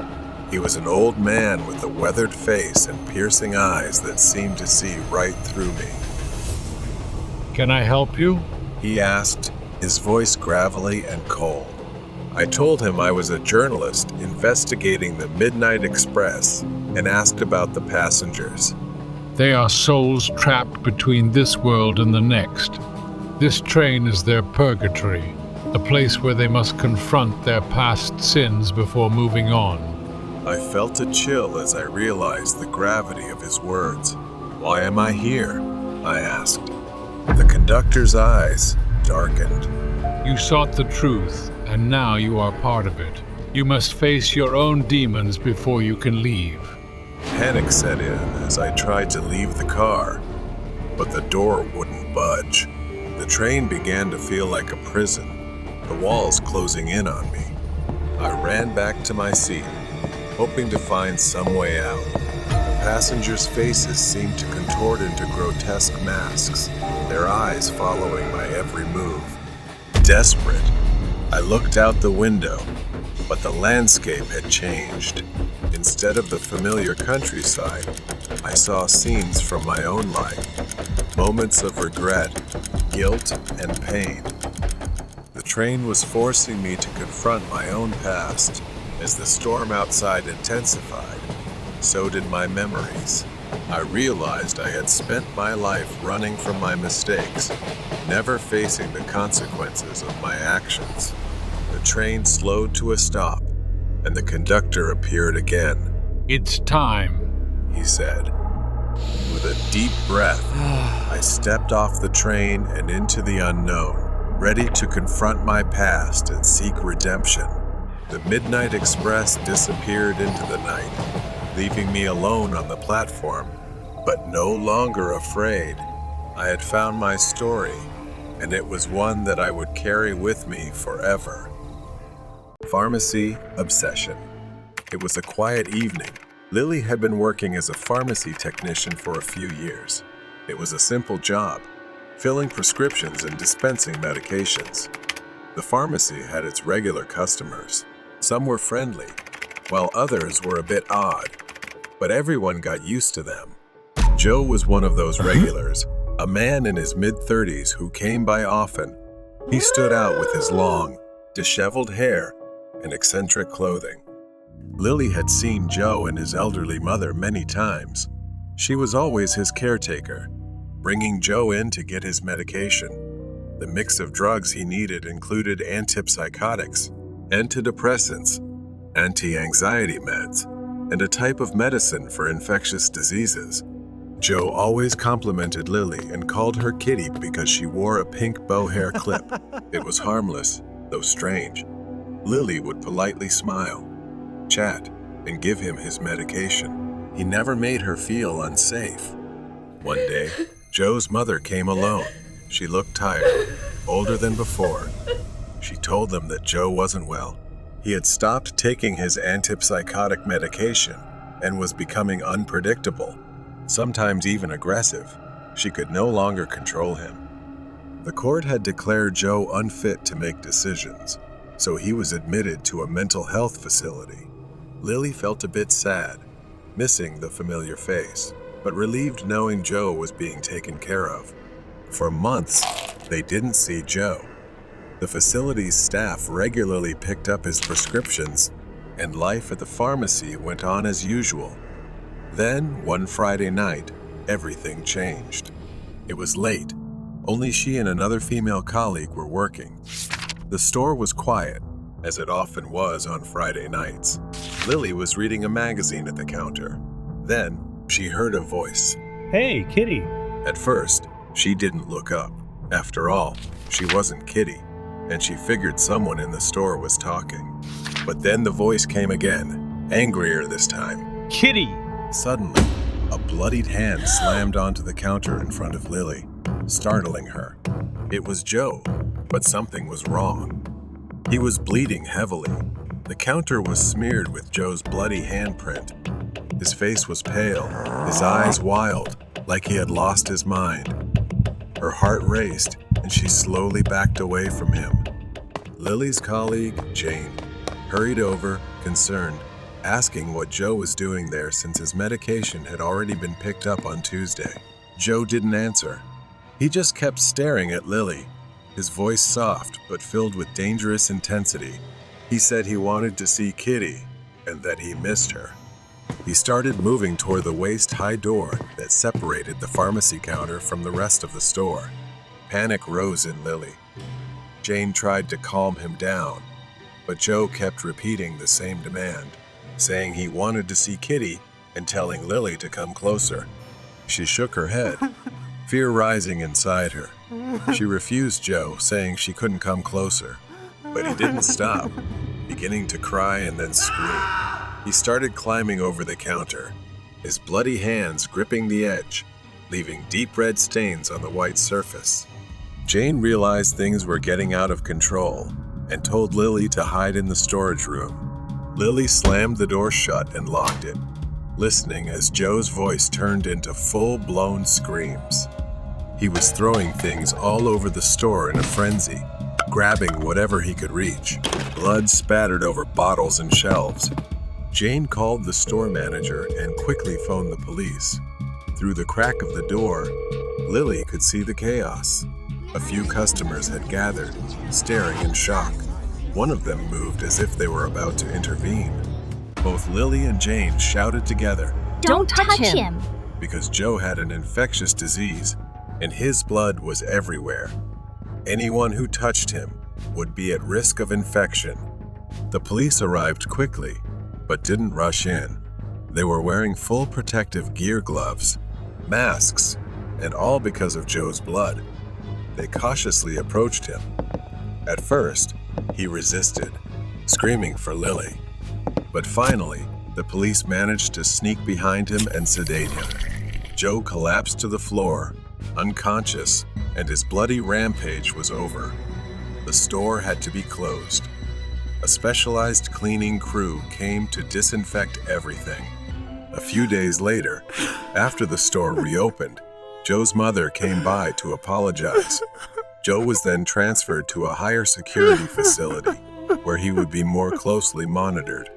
He was an old man with a weathered face and piercing eyes that seemed to see right through me. Can I help you? He asked, his voice gravelly and cold. I told him I was a journalist investigating the Midnight Express and asked about the passengers. They are souls trapped between this world and the next. This train is their purgatory, a place where they must confront their past sins before moving on. I felt a chill as I realized the gravity of his words. Why am I here? I asked. The conductor's eyes darkened. You sought the truth, and now you are part of it. You must face your own demons before you can leave. Panic set in as I tried to leave the car, but the door wouldn't budge. The train began to feel like a prison, the walls closing in on me. I ran back to my seat, hoping to find some way out. The passengers' faces seemed to contort into grotesque masks, their eyes following my every move. Desperate, I looked out the window, but the landscape had changed. Instead of the familiar countryside, I saw scenes from my own life, moments of regret, guilt, and pain. The train was forcing me to confront my own past. As the storm outside intensified, so did my memories. I realized I had spent my life running from my mistakes, never facing the consequences of my actions. The train slowed to a stop, and the conductor appeared again. It's time, He said. With a deep breath, I stepped off the train and into the unknown, ready to confront my past and seek redemption. The Midnight Express disappeared into the night, leaving me alone on the platform, but no longer afraid. I had found my story, and it was one that I would carry with me forever. Pharmacy Obsession. It was a quiet evening. Lily had been working as a pharmacy technician for a few years. It was a simple job, filling prescriptions and dispensing medications. The pharmacy had its regular customers. Some were friendly, while others were a bit odd, but everyone got used to them. Joe was one of those regulars, a man in his mid-30s who came by often. He stood out with his long, disheveled hair and eccentric clothing. Lily had seen Joe and his elderly mother many times. She was always his caretaker, bringing Joe in to get his medication. The mix of drugs he needed included antipsychotics, antidepressants, anti-anxiety meds, and a type of medicine for infectious diseases. Joe always complimented Lily and called her Kitty because she wore a pink bow hair clip. It was harmless, though strange. Lily would politely smile, chat, and give him his medication. He never made her feel unsafe. One day, Joe's mother came alone. She looked tired, older than before. She told them that Joe wasn't well. He had stopped taking his antipsychotic medication and was becoming unpredictable, sometimes even aggressive. She could no longer control him. The court had declared Joe unfit to make decisions, so he was admitted to a mental health facility. Lily felt a bit sad, missing the familiar face, but relieved knowing Joe was being taken care of. For months, they didn't see Joe. The facility's staff regularly picked up his prescriptions, and life at the pharmacy went on as usual. Then, one Friday night, everything changed. It was late. Only she and another female colleague were working. The store was quiet, as it often was on Friday nights. Lily was reading a magazine at the counter. Then, she heard a voice. Hey, Kitty. At first, she didn't look up. After all, she wasn't Kitty, and she figured someone in the store was talking. But then the voice came again, angrier this time. Kitty! Suddenly, a bloodied hand slammed onto the counter in front of Lily, startling her. It was Joe, but something was wrong. He was bleeding heavily. The counter was smeared with Joe's bloody handprint. His face was pale, his eyes wild, like he had lost his mind. Her heart raced, and she slowly backed away from him. Lily's colleague, Jane, hurried over, concerned, asking what Joe was doing there since his medication had already been picked up on Tuesday. Joe didn't answer. He just kept staring at Lily, his voice soft but filled with dangerous intensity. He said he wanted to see Kitty and that he missed her. He started moving toward the waist-high door that separated the pharmacy counter from the rest of the store. Panic rose in Lily. Jane tried to calm him down, but Joe kept repeating the same demand, saying he wanted to see Kitty and telling Lily to come closer. She shook her head, fear rising inside her. She refused Joe, saying she couldn't come closer, but he didn't stop, beginning to cry and then scream. He started climbing over the counter, his bloody hands gripping the edge, leaving deep red stains on the white surface. Jane realized things were getting out of control and told Lily to hide in the storage room. Lily slammed the door shut and locked it, listening as Joe's voice turned into full-blown screams. He was throwing things all over the store in a frenzy, grabbing whatever he could reach. Blood spattered over bottles and shelves. Jane called the store manager and quickly phoned the police. Through the crack of the door, Lily could see the chaos. A few customers had gathered, staring in shock. One of them moved as if they were about to intervene. Both Lily and Jane shouted together, "Don't touch him!" because Joe had an infectious disease, and his blood was everywhere. Anyone who touched him would be at risk of infection. The police arrived quickly, but didn't rush in. They were wearing full protective gear, gloves, masks, and all because of Joe's blood. They cautiously approached him. At first, he resisted, screaming for Lily. But finally, the police managed to sneak behind him and sedate him. Joe collapsed to the floor, unconscious, and his bloody rampage was over. The store had to be closed. A specialized cleaning crew came to disinfect everything. A few days later, after the store reopened, Joe's mother came by to apologize. Joe was then transferred to a higher security facility where he would be more closely monitored.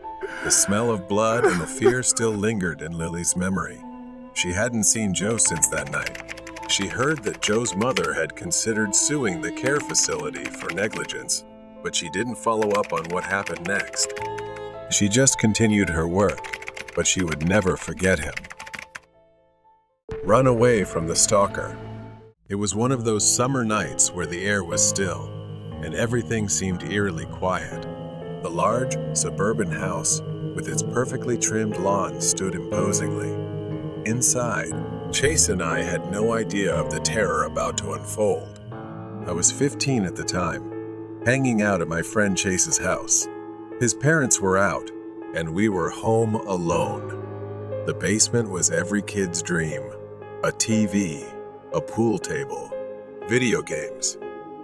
The smell of blood and the fear still lingered in Lily's memory. She hadn't seen Joe since that night. She heard that Joe's mother had considered suing the care facility for negligence, but she didn't follow up on what happened next. She just continued her work, but she would never forget him. Run away from the stalker. It was one of those summer nights where the air was still, and everything seemed eerily quiet. The large, suburban house, with its perfectly trimmed lawn, stood imposingly. Inside, Chase and I had no idea of the terror about to unfold. I was 15 at the time, hanging out at my friend Chase's house. His parents were out, and we were home alone. The basement was every kid's dream. A TV, a pool table, video games.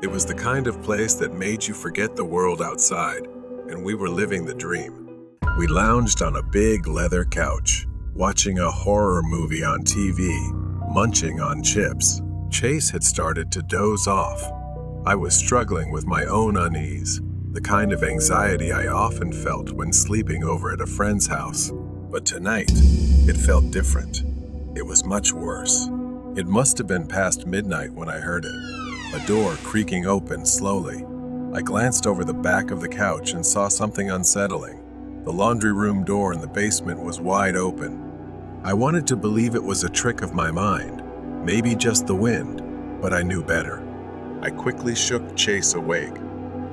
It was the kind of place that made you forget the world outside, and we were living the dream. We lounged on a big leather couch, watching a horror movie on TV, munching on chips. Chase had started to doze off. I was struggling with my own unease, the kind of anxiety I often felt when sleeping over at a friend's house. But tonight, it felt different. It was much worse. It must have been past midnight when I heard it. A door creaking open slowly. I glanced over the back of the couch and saw something unsettling. The laundry room door in the basement was wide open. I wanted to believe it was a trick of my mind, maybe just the wind, but I knew better. I quickly shook Chase awake.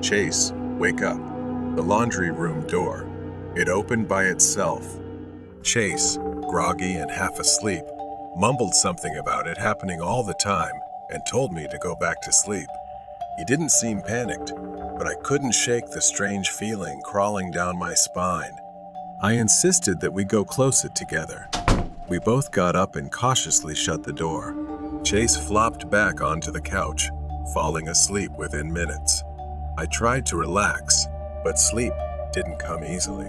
Chase, wake up. The laundry room door. It opened by itself. Chase, groggy and half asleep, mumbled something about it happening all the time and told me to go back to sleep. He didn't seem panicked, but I couldn't shake the strange feeling crawling down my spine. I insisted that we go close it together. We both got up and cautiously shut the door. Chase flopped back onto the couch, falling asleep within minutes. I tried to relax, but sleep didn't come easily.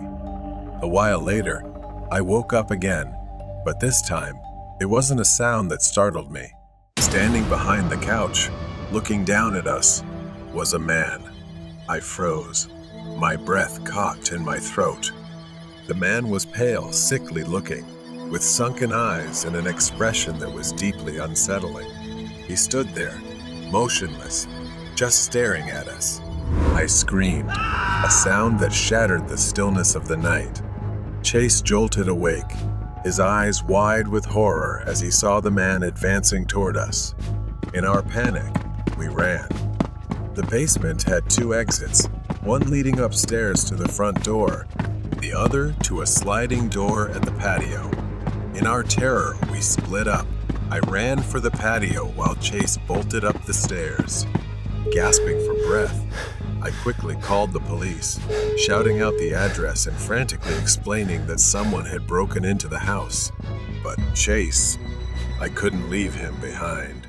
A while later, I woke up again, but this time, it wasn't a sound that startled me. Standing behind the couch, looking down at us, was a man. I froze. My breath caught in my throat. The man was pale, sickly looking, with sunken eyes and an expression that was deeply unsettling. He stood there, motionless, just staring at us. I screamed, a sound that shattered the stillness of the night. Chase jolted awake, his eyes wide with horror as he saw the man advancing toward us. In our panic, we ran. The basement had two exits, one leading upstairs to the front door, the other to a sliding door at the patio. In our terror, we split up. I ran for the patio while Chase bolted up the stairs. Gasping for breath, I quickly called the police, shouting out the address and frantically explaining that someone had broken into the house. But Chase, I couldn't leave him behind.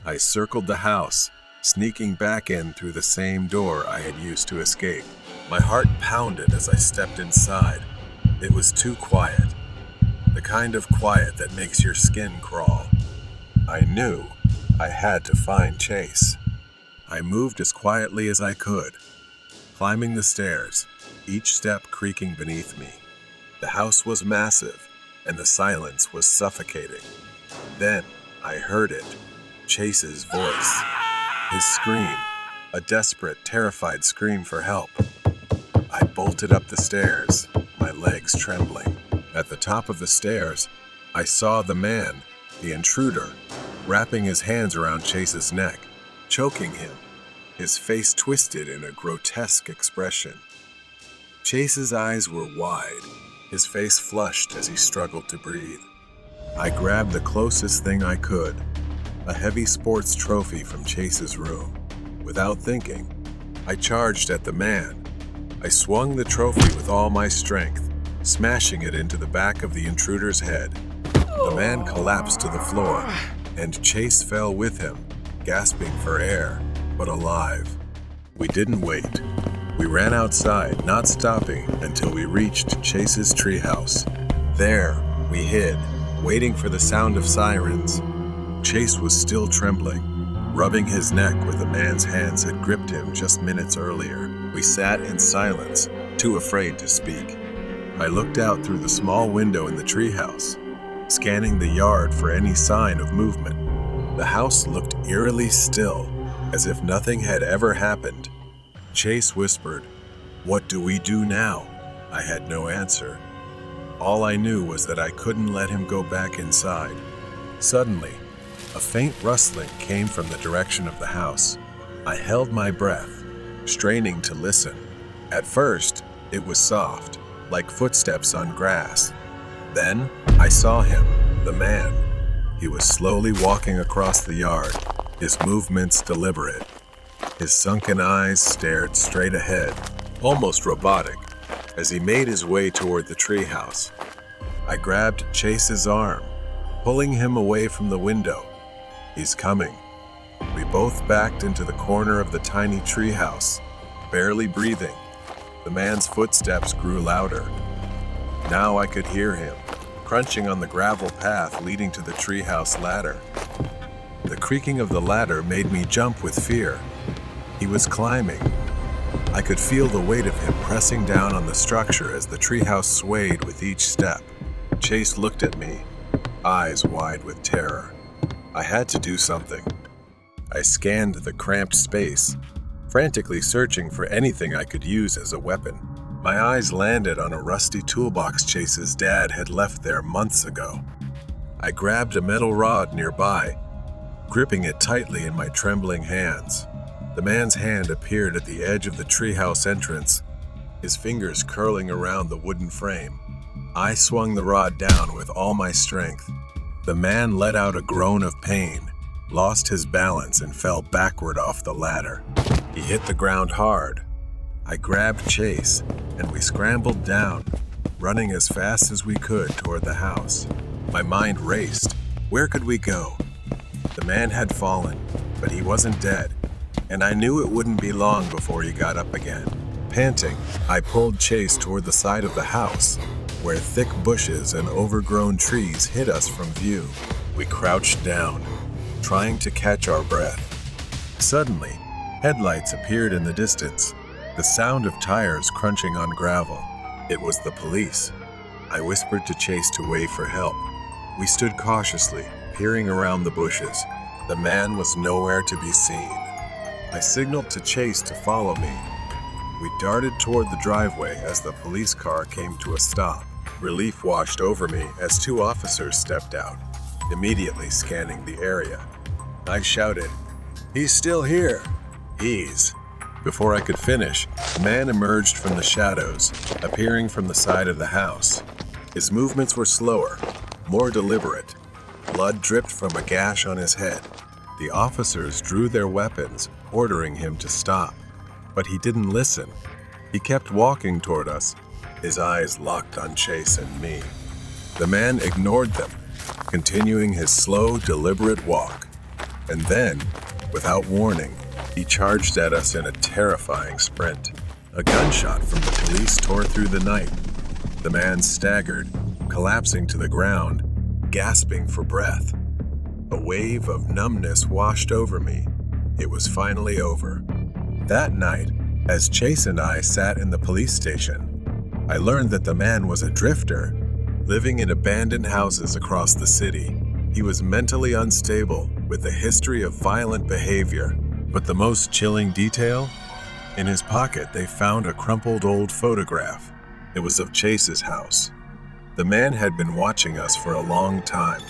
I circled the house, sneaking back in through the same door I had used to escape. My heart pounded as I stepped inside. It was too quiet, the kind of quiet that makes your skin crawl. I knew I had to find Chase. I moved as quietly as I could, climbing the stairs, each step creaking beneath me. The house was massive, and the silence was suffocating. Then I heard it, Chase's voice. His scream, a desperate, terrified scream for help. I bolted up the stairs, my legs trembling. At the top of the stairs, I saw the man, the intruder, wrapping his hands around Chase's neck, choking him, his face twisted in a grotesque expression. Chase's eyes were wide, his face flushed as he struggled to breathe. I grabbed the closest thing I could, a heavy sports trophy from Chase's room. Without thinking, I charged at the man. I swung the trophy with all my strength, smashing it into the back of the intruder's head. The man collapsed to the floor, and Chase fell with him, gasping for air, but alive. We didn't wait. We ran outside, not stopping until we reached Chase's treehouse. There, we hid, waiting for the sound of sirens. Chase was still trembling, rubbing his neck where the man's hands had gripped him just minutes earlier. We sat in silence, too afraid to speak. I looked out through the small window in the treehouse, scanning the yard for any sign of movement. The house looked eerily still, as if nothing had ever happened. Chase whispered, "What do we do now?" I had no answer. All I knew was that I couldn't let him go back inside. Suddenly, a faint rustling came from the direction of the house. I held my breath, straining to listen. At first, it was soft, like footsteps on grass. Then, I saw him, the man. He was slowly walking across the yard, his movements deliberate. His sunken eyes stared straight ahead, almost robotic, as he made his way toward the treehouse. I grabbed Chase's arm, pulling him away from the window. "He's coming." We both backed into the corner of the tiny treehouse, barely breathing. The man's footsteps grew louder. Now I could hear him, crunching on the gravel path leading to the treehouse ladder. The creaking of the ladder made me jump with fear. He was climbing. I could feel the weight of him pressing down on the structure as the treehouse swayed with each step. Chase looked at me, eyes wide with terror. I had to do something. I scanned the cramped space, frantically searching for anything I could use as a weapon. My eyes landed on a rusty toolbox Chase's dad had left there months ago. I grabbed a metal rod nearby, gripping it tightly in my trembling hands. The man's hand appeared at the edge of the treehouse entrance, his fingers curling around the wooden frame. I swung the rod down with all my strength. The man let out a groan of pain, lost his balance, and fell backward off the ladder. He hit the ground hard. I grabbed Chase, and we scrambled down, running as fast as we could toward the house. My mind raced. Where could we go? The man had fallen, but he wasn't dead, and I knew it wouldn't be long before he got up again. Panting, I pulled Chase toward the side of the house, where thick bushes and overgrown trees hid us from view. We crouched down, trying to catch our breath. Suddenly, headlights appeared in the distance, the sound of tires crunching on gravel. It was the police. I whispered to Chase to wave for help. We stood cautiously, peering around the bushes. The man was nowhere to be seen. I signaled to Chase to follow me. We darted toward the driveway as the police car came to a stop. Relief washed over me as two officers stepped out, immediately scanning the area. I shouted, "He's still here!" "He's..." Before I could finish, a man emerged from the shadows, appearing from the side of the house. His movements were slower, more deliberate. Blood dripped from a gash on his head. The officers drew their weapons, ordering him to stop. But he didn't listen. He kept walking toward us, his eyes locked on Chase and me. The man ignored them, continuing his slow, deliberate walk. And then, without warning, he charged at us in a terrifying sprint. A gunshot from the police tore through the night. The man staggered, collapsing to the ground, gasping for breath. A wave of numbness washed over me. It was finally over. That night, as Chase and I sat in the police station, I learned that the man was a drifter, living in abandoned houses across the city. He was mentally unstable, with a history of violent behavior. But the most chilling detail? In his pocket, they found a crumpled old photograph. It was of Chase's house. The man had been watching us for a long time.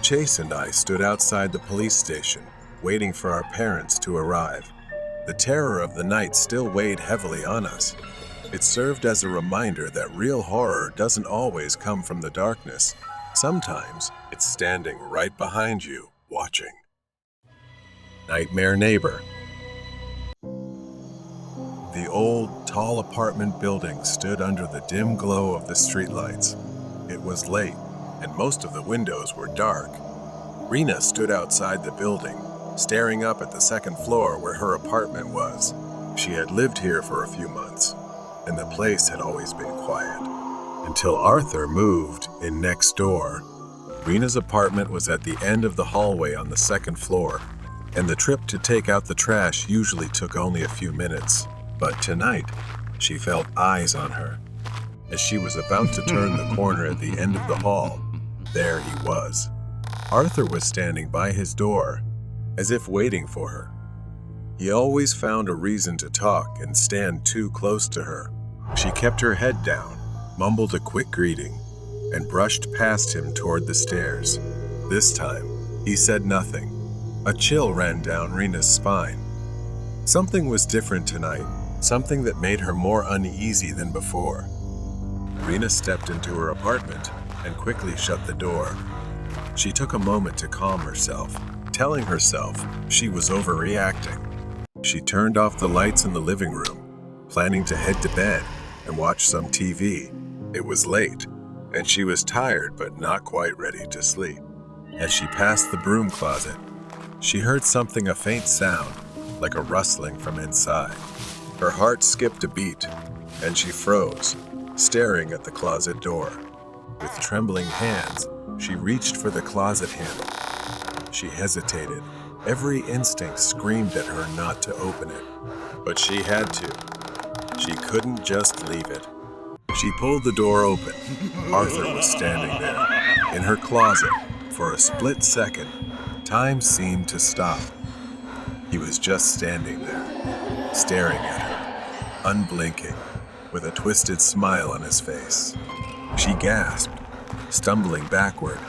Chase and I stood outside the police station, waiting for our parents to arrive. The terror of the night still weighed heavily on us. It served as a reminder that real horror doesn't always come from the darkness. Sometimes it's standing right behind you, watching. Nightmare Neighbor. The old, tall apartment building stood under the dim glow of the streetlights. It was late, and most of the windows were dark. Rena stood outside the building, staring up at the second floor where her apartment was. She had lived here for a few months, and the place had always been quiet. Until Arthur moved in next door. Rena's apartment was at the end of the hallway on the second floor, and the trip to take out the trash usually took only a few minutes. But tonight, she felt eyes on her. As she was about to turn the corner at the end of the hall, there he was. Arthur was standing by his door, as if waiting for her. He always found a reason to talk and stand too close to her. She kept her head down, mumbled a quick greeting, and brushed past him toward the stairs. This time, he said nothing. A chill ran down Rena's spine. Something was different tonight, something that made her more uneasy than before. Rena stepped into her apartment and quickly shut the door. She took a moment to calm herself, telling herself she was overreacting. She turned off the lights in the living room, planning to head to bed and watch some TV. It was late, and she was tired but not quite ready to sleep. As she passed the broom closet, she heard a faint sound, like a rustling from inside. Her heart skipped a beat, and she froze, staring at the closet door. With trembling hands, she reached for the closet handle. She hesitated. Every instinct screamed at her not to open it, but she had to. She couldn't just leave it. She pulled the door open. Arthur was standing there, in her closet. For a split second, time seemed to stop. He was just standing there, staring at her, unblinking, with a twisted smile on his face. She gasped, stumbling backward.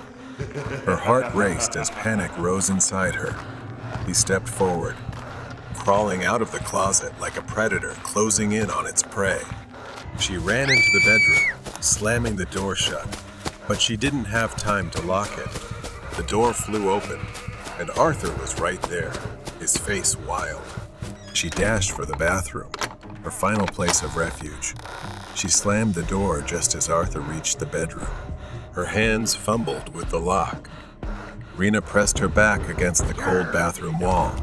Her heart raced as panic rose inside her. He stepped forward, crawling out of the closet like a predator closing in on its prey. She ran into the bedroom, slamming the door shut, but she didn't have time to lock it. The door flew open, and Arthur was right there, his face wild. She dashed for the bathroom, her final place of refuge. She slammed the door just as Arthur reached the bedroom. Her hands fumbled with the lock. Rena pressed her back against the cold bathroom wall.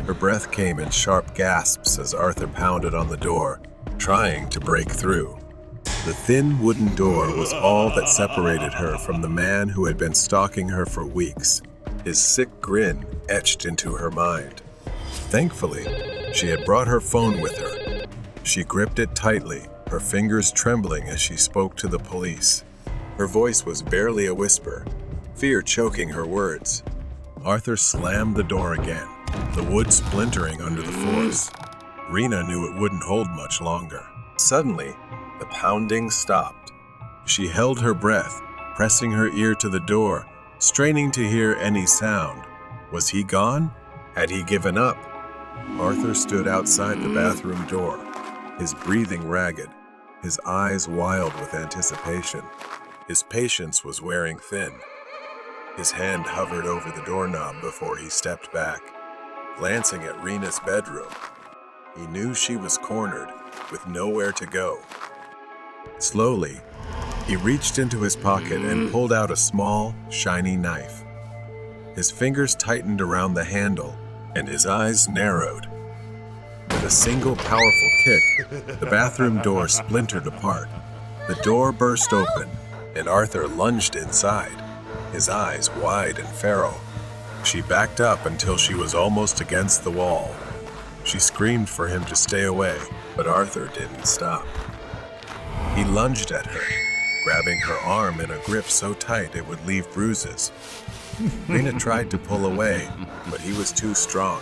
Her breath came in sharp gasps as Arthur pounded on the door, trying to break through. The thin wooden door was all that separated her from the man who had been stalking her for weeks, his sick grin etched into her mind. Thankfully, she had brought her phone with her. She gripped it tightly, her fingers trembling as she spoke to the police. Her voice was barely a whisper, fear choking her words. Arthur slammed the door again, the wood splintering under the force. Rena knew it wouldn't hold much longer. Suddenly, the pounding stopped. She held her breath, pressing her ear to the door, straining to hear any sound. Was he gone? Had he given up? Arthur stood outside the bathroom door, his breathing ragged, his eyes wild with anticipation. His patience was wearing thin. His hand hovered over the doorknob before he stepped back, glancing at Rena's bedroom. He knew she was cornered, with nowhere to go. Slowly, he reached into his pocket and pulled out a small, shiny knife. His fingers tightened around the handle, and his eyes narrowed. With a single powerful kick, the bathroom door splintered apart. The door burst open, and Arthur lunged inside, his eyes wide and feral. She backed up until she was almost against the wall. She screamed for him to stay away, but Arthur didn't stop. He lunged at her, grabbing her arm in a grip so tight it would leave bruises. Rena tried to pull away, but he was too strong.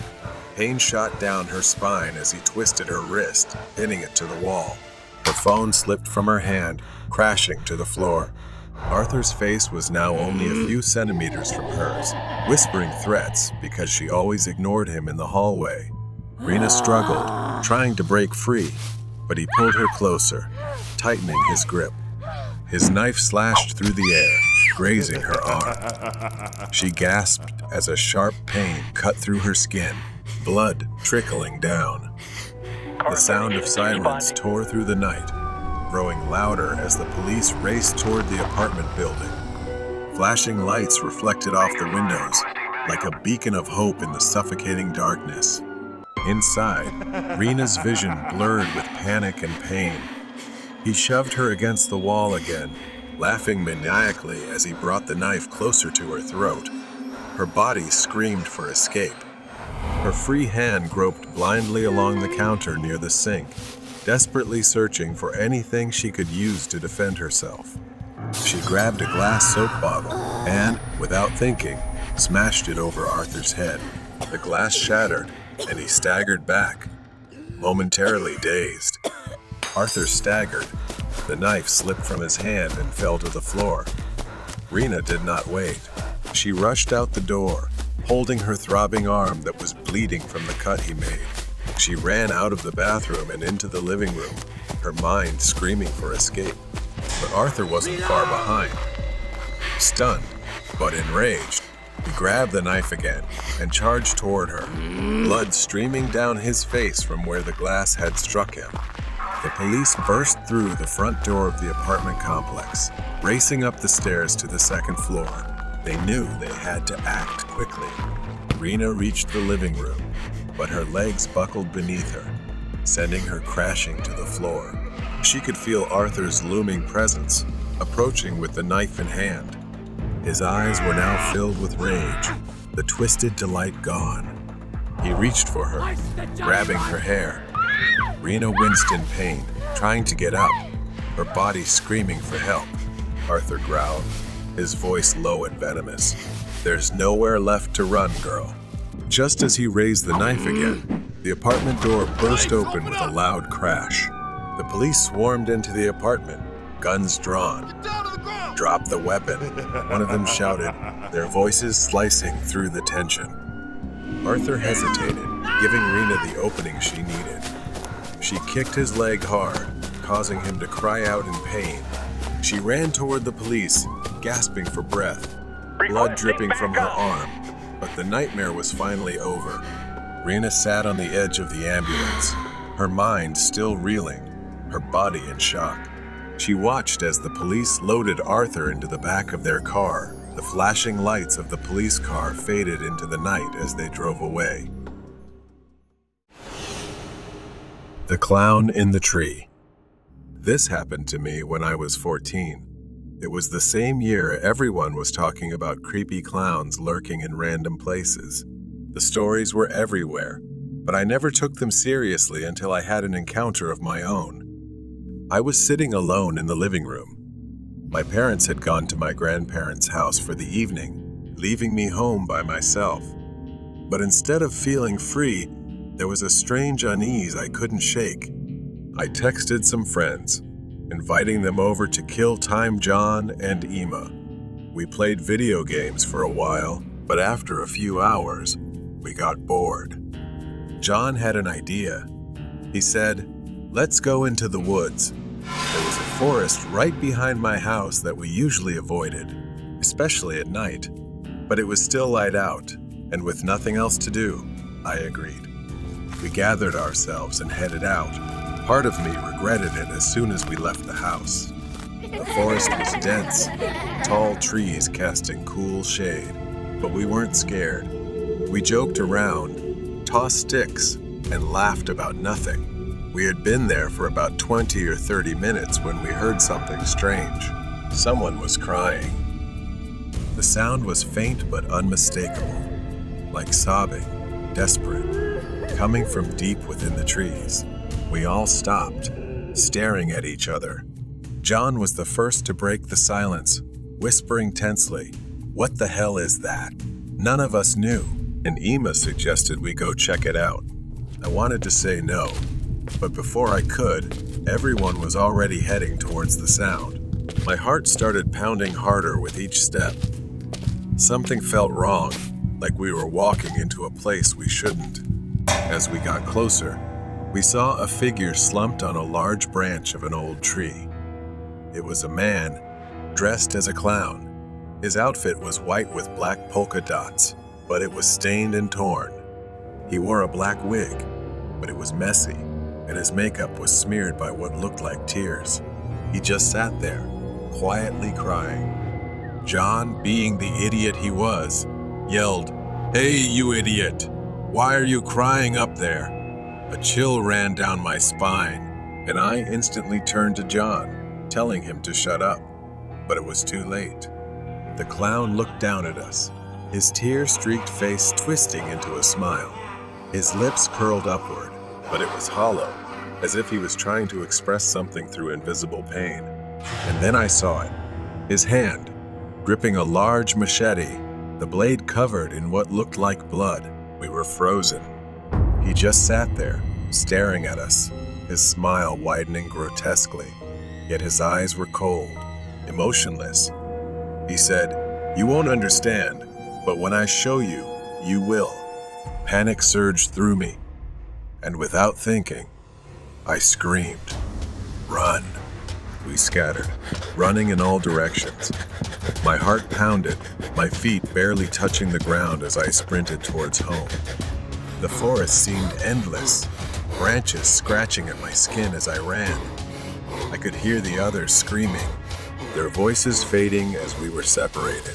Pain shot down her spine as he twisted her wrist, pinning it to the wall. The phone slipped from her hand, crashing to the floor. Arthur's face was now only a few centimeters from hers, whispering threats because she always ignored him in the hallway. Rena struggled, trying to break free, but he pulled her closer, tightening his grip. His knife slashed through the air, grazing her arm. She gasped as a sharp pain cut through her skin, blood trickling down. The sound of sirens tore through the night, growing louder as the police raced toward the apartment building. Flashing lights reflected off the windows, like a beacon of hope in the suffocating darkness. Inside, Rena's vision blurred with panic and pain. He shoved her against the wall again, laughing maniacally as he brought the knife closer to her throat. Her body screamed for escape. Her free hand groped blindly along the counter near the sink, desperately searching for anything she could use to defend herself. She grabbed a glass soap bottle and, without thinking, smashed it over Arthur's head. The glass shattered, and he staggered back, momentarily dazed. Arthur staggered. The knife slipped from his hand and fell to the floor. Rena did not wait. She rushed out the door, holding her throbbing arm that was bleeding from the cut he made. She ran out of the bathroom and into the living room, her mind screaming for escape. But Arthur wasn't far behind. Stunned, but enraged, he grabbed the knife again and charged toward her, blood streaming down his face from where the glass had struck him. The police burst through the front door of the apartment complex, racing up the stairs to the second floor. They knew they had to act quickly. Rena reached the living room, but her legs buckled beneath her, sending her crashing to the floor. She could feel Arthur's looming presence, approaching with the knife in hand. His eyes were now filled with rage, the twisted delight gone. He reached for her, grabbing her hair. Rena winced in pain, trying to get up, her body screaming for help. Arthur growled, his voice low and venomous. "There's nowhere left to run, girl." Just as he raised the knife again, the apartment door burst open with a loud crash. The police swarmed into the apartment, guns drawn. "Drop the weapon," one of them shouted, their voices slicing through the tension. Arthur hesitated, giving Rena the opening she needed. She kicked his leg hard, causing him to cry out in pain. She ran toward the police, gasping for breath, blood dripping from her arm, but the nightmare was finally over. Rena sat on the edge of the ambulance, her mind still reeling, her body in shock. She watched as the police loaded Arthur into the back of their car. The flashing lights of the police car faded into the night as they drove away. The Clown in the Tree. This happened to me when I was 14. It was the same year everyone was talking about creepy clowns lurking in random places. The stories were everywhere, but I never took them seriously until I had an encounter of my own. I was sitting alone in the living room. My parents had gone to my grandparents' house for the evening, leaving me home by myself. But instead of feeling free, there was a strange unease I couldn't shake. I texted some friends, inviting them over to kill time John and Emma. We played video games for a while, but after a few hours, we got bored. John had an idea. He said, "Let's go into the woods." There was a forest right behind my house that we usually avoided, especially at night. But it was still light out, and with nothing else to do, I agreed. We gathered ourselves and headed out. Part of me regretted it as soon as we left the house. The forest was dense, tall trees casting cool shade, but we weren't scared. We joked around, tossed sticks, and laughed about nothing. We had been there for about 20 or 30 minutes when we heard something strange. Someone was crying. The sound was faint but unmistakable, like sobbing, desperate, coming from deep within the trees. We all stopped, staring at each other. John was the first to break the silence, whispering tensely, "What the hell is that?" None of us knew, and Emma suggested we go check it out. I wanted to say no, but before I could, everyone was already heading towards the sound. My heart started pounding harder with each step. Something felt wrong, like we were walking into a place we shouldn't. As we got closer, we saw a figure slumped on a large branch of an old tree. It was a man, dressed as a clown. His outfit was white with black polka dots, but it was stained and torn. He wore a black wig, but it was messy, and his makeup was smeared by what looked like tears. He just sat there, quietly crying. John, being the idiot he was, yelled, "Hey, you idiot! Why are you crying up there?" A chill ran down my spine, and I instantly turned to John, telling him to shut up. But it was too late. The clown looked down at us, his tear-streaked face twisting into a smile. His lips curled upward, but it was hollow, as if he was trying to express something through invisible pain. And then I saw it. His hand, gripping a large machete, the blade covered in what looked like blood. We were frozen. He just sat there, staring at us, his smile widening grotesquely, yet his eyes were cold, emotionless. He said, "You won't understand, but when I show you, you will." Panic surged through me, and without thinking, I screamed, "Run!" We scattered, running in all directions. My heart pounded, my feet barely touching the ground as I sprinted towards home. The forest seemed endless, branches scratching at my skin as I ran. I could hear the others screaming, their voices fading as we were separated.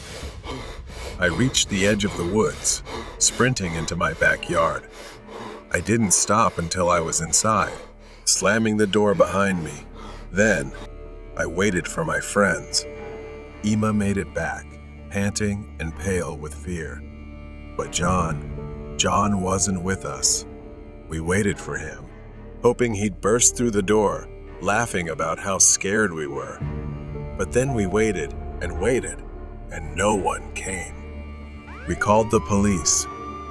I reached the edge of the woods, sprinting into my backyard. I didn't stop until I was inside, slamming the door behind me. Then, I waited for my friends. Emma made it back, panting and pale with fear. But John wasn't with us. We waited for him, hoping he'd burst through the door, laughing about how scared we were. But then we waited, and no one came. We called the police.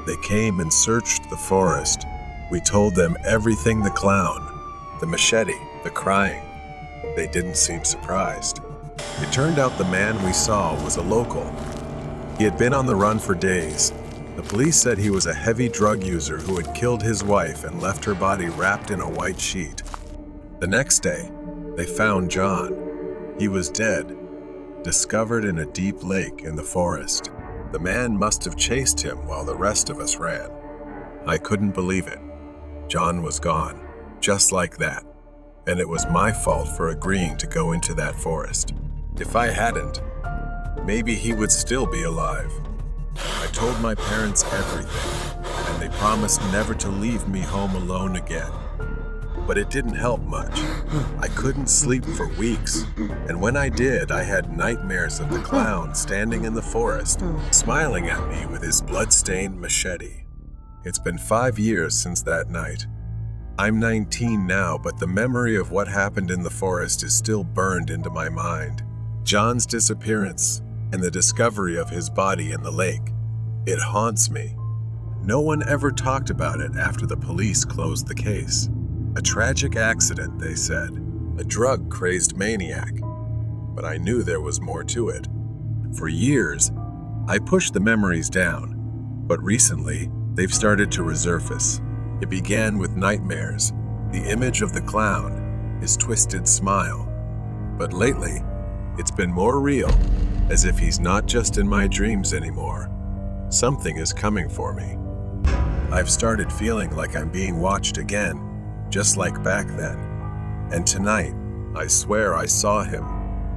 They came and searched the forest. We told them everything: the clown, the machete, the crying. They didn't seem surprised. It turned out the man we saw was a local. He had been on the run for days. The police said he was a heavy drug user who had killed his wife and left her body wrapped in a white sheet. The next day, they found John. He was dead, discovered in a deep lake in the forest. The man must have chased him while the rest of us ran. I couldn't believe it. John was gone, just like that. And it was my fault for agreeing to go into that forest. If I hadn't, maybe he would still be alive. I told my parents everything, and they promised never to leave me home alone again. But it didn't help much. I couldn't sleep for weeks, and when I did, I had nightmares of the clown standing in the forest, smiling at me with his blood-stained machete. It's been 5 years since that night. I'm 19 now, but the memory of what happened in the forest is still burned into my mind. John's disappearance and the discovery of his body in the lake. It haunts me. No one ever talked about it after the police closed the case. A tragic accident, they said. A drug-crazed maniac. But I knew there was more to it. For years, I pushed the memories down, but recently, they've started to resurface. It began with nightmares, the image of the clown, his twisted smile. But lately, it's been more real, as if he's not just in my dreams anymore. Something is coming for me. I've started feeling like I'm being watched again, just like back then. And tonight, I swear I saw him,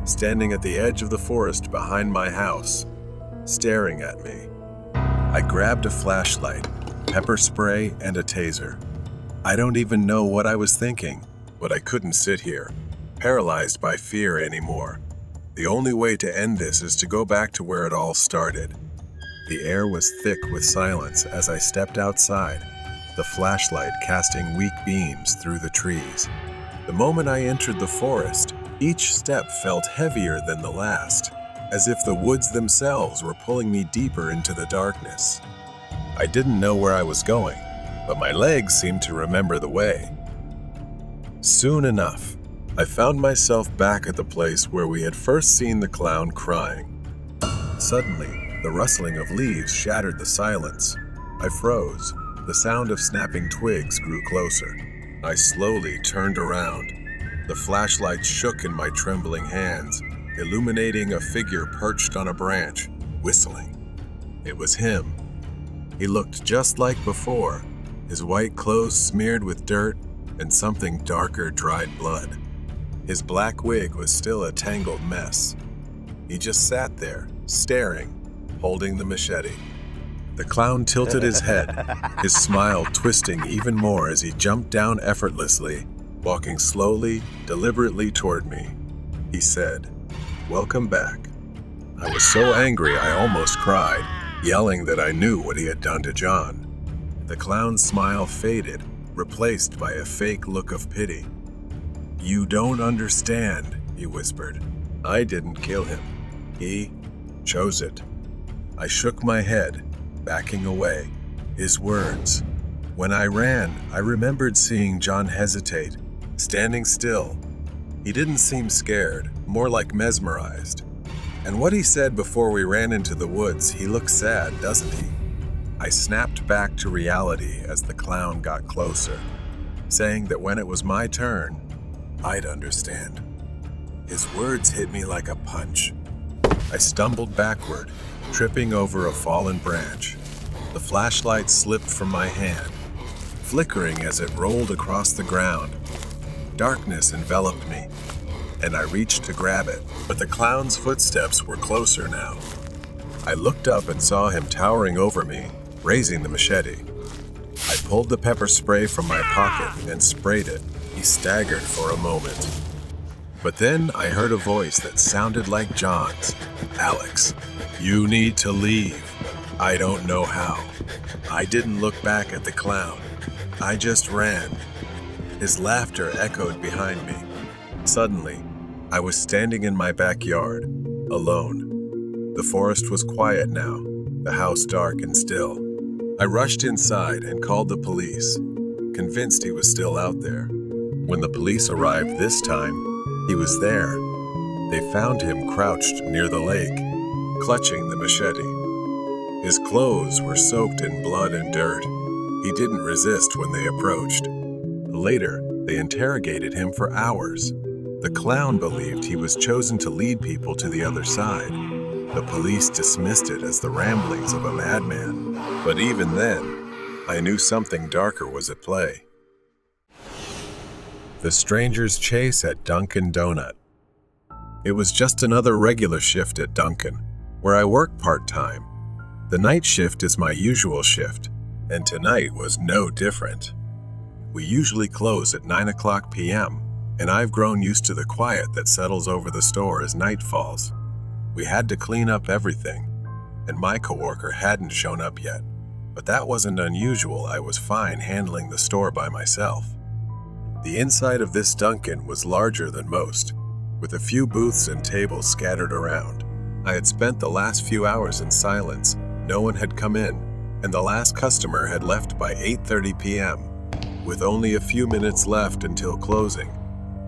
standing at the edge of the forest behind my house, staring at me. I grabbed a flashlight, pepper spray, and a taser. I don't even know what I was thinking, but I couldn't sit here, paralyzed by fear anymore. The only way to end this is to go back to where it all started. The air was thick with silence as I stepped outside, the flashlight casting weak beams through the trees. The moment I entered the forest, each step felt heavier than the last, as if the woods themselves were pulling me deeper into the darkness. I didn't know where I was going, but my legs seemed to remember the way. Soon enough, I found myself back at the place where we had first seen the clown crying. Suddenly, the rustling of leaves shattered the silence. I froze. The sound of snapping twigs grew closer. I slowly turned around. The flashlight shook in my trembling hands, illuminating a figure perched on a branch, whistling. It was him. He looked just like before, his white clothes smeared with dirt and something darker dried blood. His black wig was still a tangled mess. He just sat there, staring, holding the machete. The clown tilted his head, his smile twisting even more as he jumped down effortlessly, walking slowly, deliberately toward me. He said, "Welcome back." I was so angry I almost cried, yelling that I knew what he had done to John. The clown's smile faded, replaced by a fake look of pity. "You don't understand," he whispered. "I didn't kill him. He chose it." I shook my head, backing away. His words. When I ran, I remembered seeing John hesitate, standing still. He didn't seem scared, more like mesmerized. And what he said before we ran into the woods, he looks sad, doesn't he? I snapped back to reality as the clown got closer, saying that when it was my turn, I'd understand. His words hit me like a punch. I stumbled backward, tripping over a fallen branch. The flashlight slipped from my hand, flickering as it rolled across the ground. Darkness enveloped me, and I reached to grab it, but the clown's footsteps were closer now. I looked up and saw him towering over me, raising the machete. I pulled the pepper spray from my pocket and sprayed it. He staggered for a moment. But then I heard a voice that sounded like John's. "Alex, you need to leave." I don't know how. I didn't look back at the clown. I just ran. His laughter echoed behind me. Suddenly, I was standing in my backyard, alone. The forest was quiet now, the house dark and still. I rushed inside and called the police, convinced he was still out there. When the police arrived this time, he was there. They found him crouched near the lake, clutching the machete. His clothes were soaked in blood and dirt. He didn't resist when they approached. Later, they interrogated him for hours. The clown believed he was chosen to lead people to the other side. The police dismissed it as the ramblings of a madman. But even then, I knew something darker was at play. The stranger's chase at Dunkin' Donut. It was just another regular shift at Dunkin', where I work part-time. The night shift is my usual shift, and tonight was no different. We usually close at 9 p.m., and I've grown used to the quiet that settles over the store as night falls. We had to clean up everything, and my coworker hadn't shown up yet. But that wasn't unusual. I was fine handling the store by myself. The inside of this Dunkin' was larger than most, with a few booths and tables scattered around. I had spent the last few hours in silence. No one had come in, and the last customer had left by 8:30 p.m. With only a few minutes left until closing,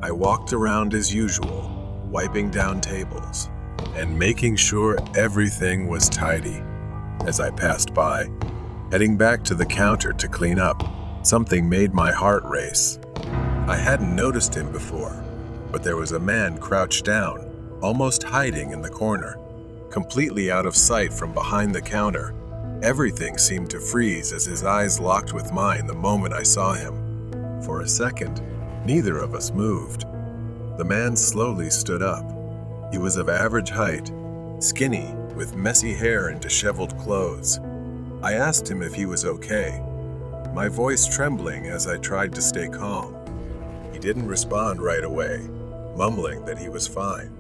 I walked around as usual, wiping down tables and making sure everything was tidy. As I passed by, heading back to the counter to clean up, something made my heart race. I hadn't noticed him before, but there was a man crouched down, almost hiding in the corner, completely out of sight from behind the counter. Everything seemed to freeze as his eyes locked with mine the moment I saw him. For a second, neither of us moved. The man slowly stood up. He was of average height, skinny, with messy hair and disheveled clothes. I asked him if he was okay, my voice trembling as I tried to stay calm. He didn't respond right away, mumbling that he was fine.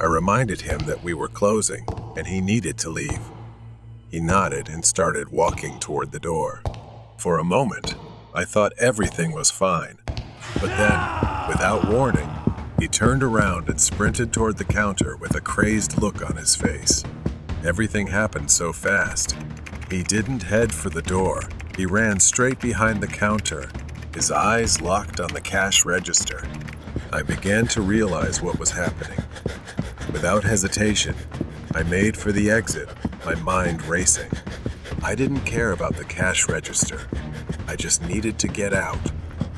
I reminded him that we were closing and he needed to leave. He nodded and started walking toward the door. For a moment, I thought everything was fine. But then, without warning, he turned around and sprinted toward the counter with a crazed look on his face. Everything happened so fast. He didn't head for the door. He ran straight behind the counter, his eyes locked on the cash register. I began to realize what was happening. Without hesitation, I made for the exit, my mind racing. I didn't care about the cash register. I just needed to get out.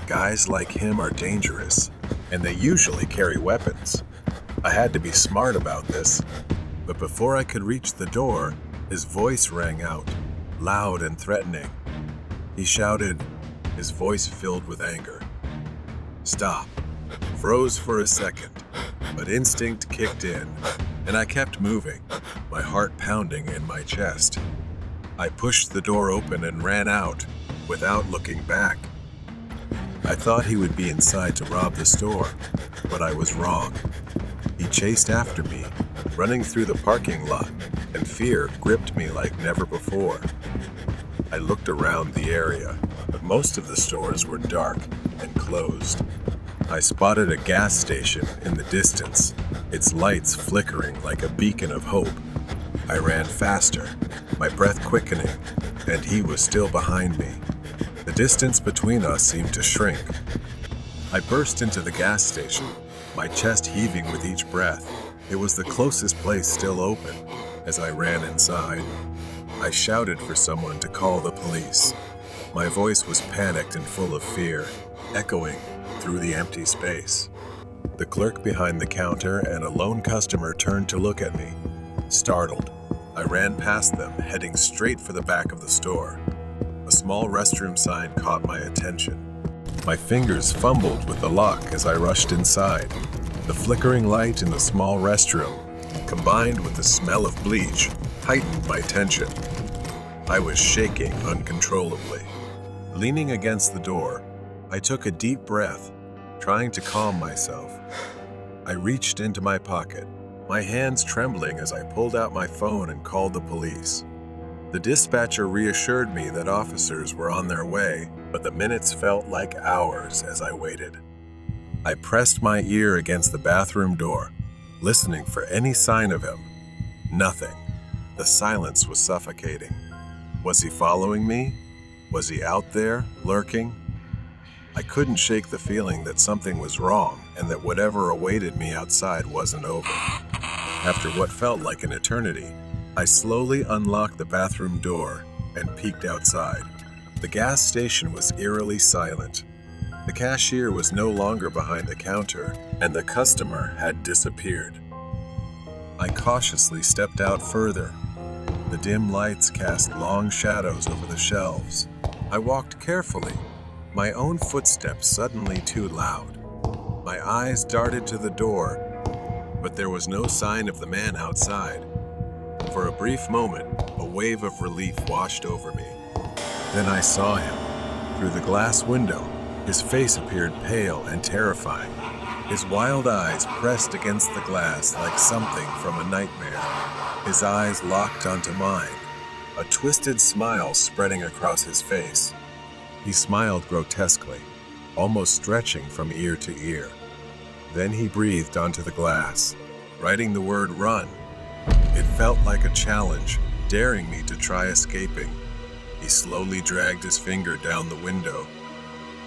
Guys like him are dangerous, and they usually carry weapons. I had to be smart about this. But before I could reach the door, his voice rang out, loud and threatening. He shouted, his voice filled with anger. Stop. Froze for a second, but instinct kicked in, and I kept moving, my heart pounding in my chest. I pushed the door open and ran out, without looking back. I thought he would be inside to rob the store, but I was wrong. He chased after me, running through the parking lot, and fear gripped me like never before. I looked around the area, but most of the stores were dark and closed. I spotted a gas station in the distance, its lights flickering like a beacon of hope. I ran faster, my breath quickening, and he was still behind me. The distance between us seemed to shrink. I burst into the gas station, my chest heaving with each breath. It was the closest place still open. As I ran inside, I shouted for someone to call the police. My voice was panicked and full of fear, echoing through the empty space. The clerk behind the counter and a lone customer turned to look at me. Startled, I ran past them, heading straight for the back of the store. A small restroom sign caught my attention. My fingers fumbled with the lock as I rushed inside. The flickering light in the small restroom, combined with the smell of bleach, heightened my tension. I was shaking uncontrollably. Leaning against the door, I took a deep breath, trying to calm myself. I reached into my pocket, my hands trembling as I pulled out my phone and called the police. The dispatcher reassured me that officers were on their way, but the minutes felt like hours as I waited. I pressed my ear against the bathroom door, listening for any sign of him. Nothing. The silence was suffocating. Was he following me? Was he out there, lurking? I couldn't shake the feeling that something was wrong and that whatever awaited me outside wasn't over. After what felt like an eternity, I slowly unlocked the bathroom door and peeked outside. The gas station was eerily silent. The cashier was no longer behind the counter, and the customer had disappeared. I cautiously stepped out further. The dim lights cast long shadows over the shelves. I walked carefully, my own footsteps suddenly too loud. My eyes darted to the door, but there was no sign of the man outside. For a brief moment, a wave of relief washed over me. Then I saw him. Through the glass window, his face appeared pale and terrifying. His wild eyes pressed against the glass like something from a nightmare. His eyes locked onto mine, a twisted smile spreading across his face. He smiled grotesquely, almost stretching from ear to ear. Then he breathed onto the glass, writing the word "run." It felt like a challenge, daring me to try escaping. He slowly dragged his finger down the window,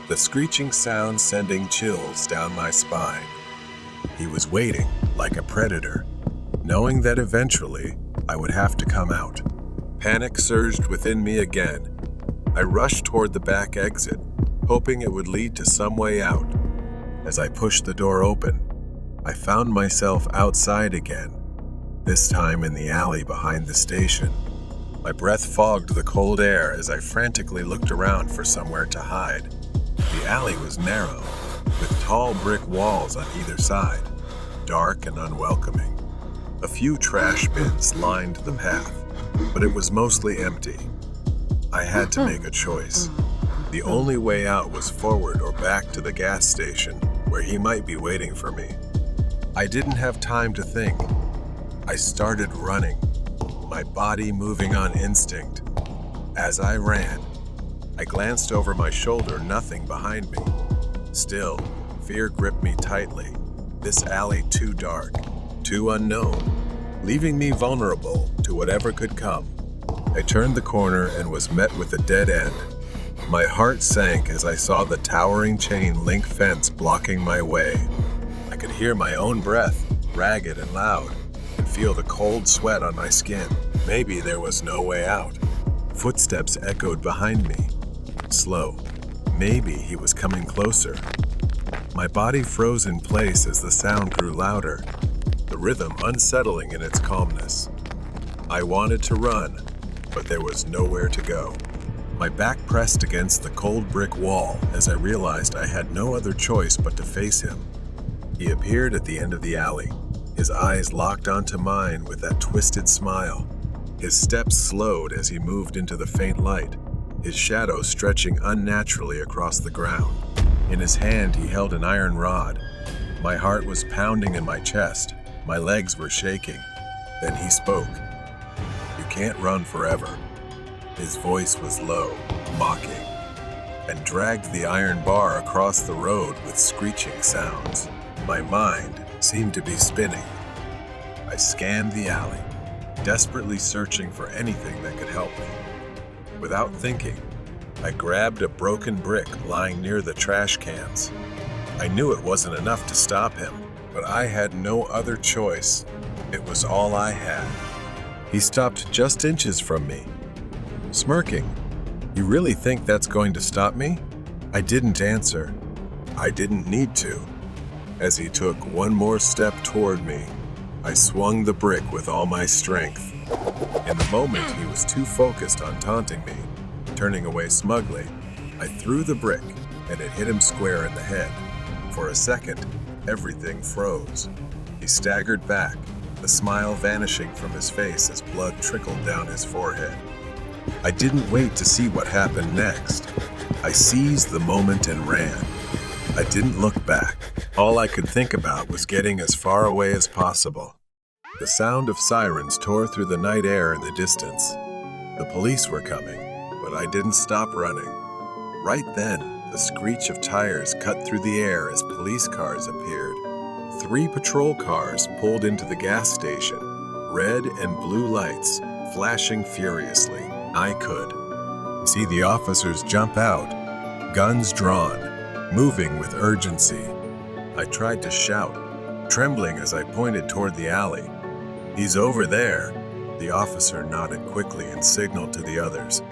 the screeching sound sending chills down my spine. He was waiting, like a predator, knowing that eventually I would have to come out. Panic surged within me again. I rushed toward the back exit, hoping it would lead to some way out. As I pushed the door open, I found myself outside again, this time in the alley behind the station. My breath fogged the cold air as I frantically looked around for somewhere to hide. The alley was narrow, with tall brick walls on either side, dark and unwelcoming. A few trash bins lined the path, but it was mostly empty. I had to make a choice. The only way out was forward or back to the gas station, where he might be waiting for me. I didn't have time to think. I started running. my body moving on instinct. As I ran, I glanced over my shoulder, nothing behind me. Still, fear gripped me tightly. This alley too dark, too unknown, leaving me vulnerable to whatever could come. I turned the corner and was met with a dead end. My heart sank as I saw the towering chain link fence blocking my way. I could hear my own breath, ragged and loud, and feel the cold sweat on my skin. Maybe there was no way out. Footsteps echoed behind me. Slow. Maybe he was coming closer. My body froze in place as the sound grew louder, the rhythm unsettling in its calmness. I wanted to run, but there was nowhere to go. My back pressed against the cold brick wall as I realized I had no other choice but to face him. He appeared at the end of the alley, his eyes locked onto mine with that twisted smile. His steps slowed as he moved into the faint light, his shadow stretching unnaturally across the ground. In his hand, he held an iron rod. My heart was pounding in my chest. My legs were shaking. Then he spoke. "You can't run forever." His voice was low, mocking, and dragged the iron bar across the road with screeching sounds. My mind seemed to be spinning. I scanned the alley, desperately searching for anything that could help me. Without thinking, I grabbed a broken brick lying near the trash cans. I knew it wasn't enough to stop him, but I had no other choice. It was all I had. He stopped just inches from me, smirking. "You really think that's going to stop me?" I didn't answer. I didn't need to. As he took one more step toward me, I swung the brick with all my strength. In the moment, he was too focused on taunting me. Turning away smugly, I threw the brick, and it hit him square in the head. For a second, everything froze. He staggered back, the smile vanishing from his face as blood trickled down his forehead. I didn't wait to see what happened next. I seized the moment and ran. I didn't look back. All I could think about was getting as far away as possible. The sound of sirens tore through the night air in the distance. The police were coming, but I didn't stop running. Right then, the screech of tires cut through the air as police cars appeared. 3 patrol cars pulled into the gas station, red and blue lights flashing furiously. I could see the officers jump out, guns drawn, moving with urgency. I tried to shout, trembling as I pointed toward the alley. "He's over there." The officer nodded quickly and signaled to the others.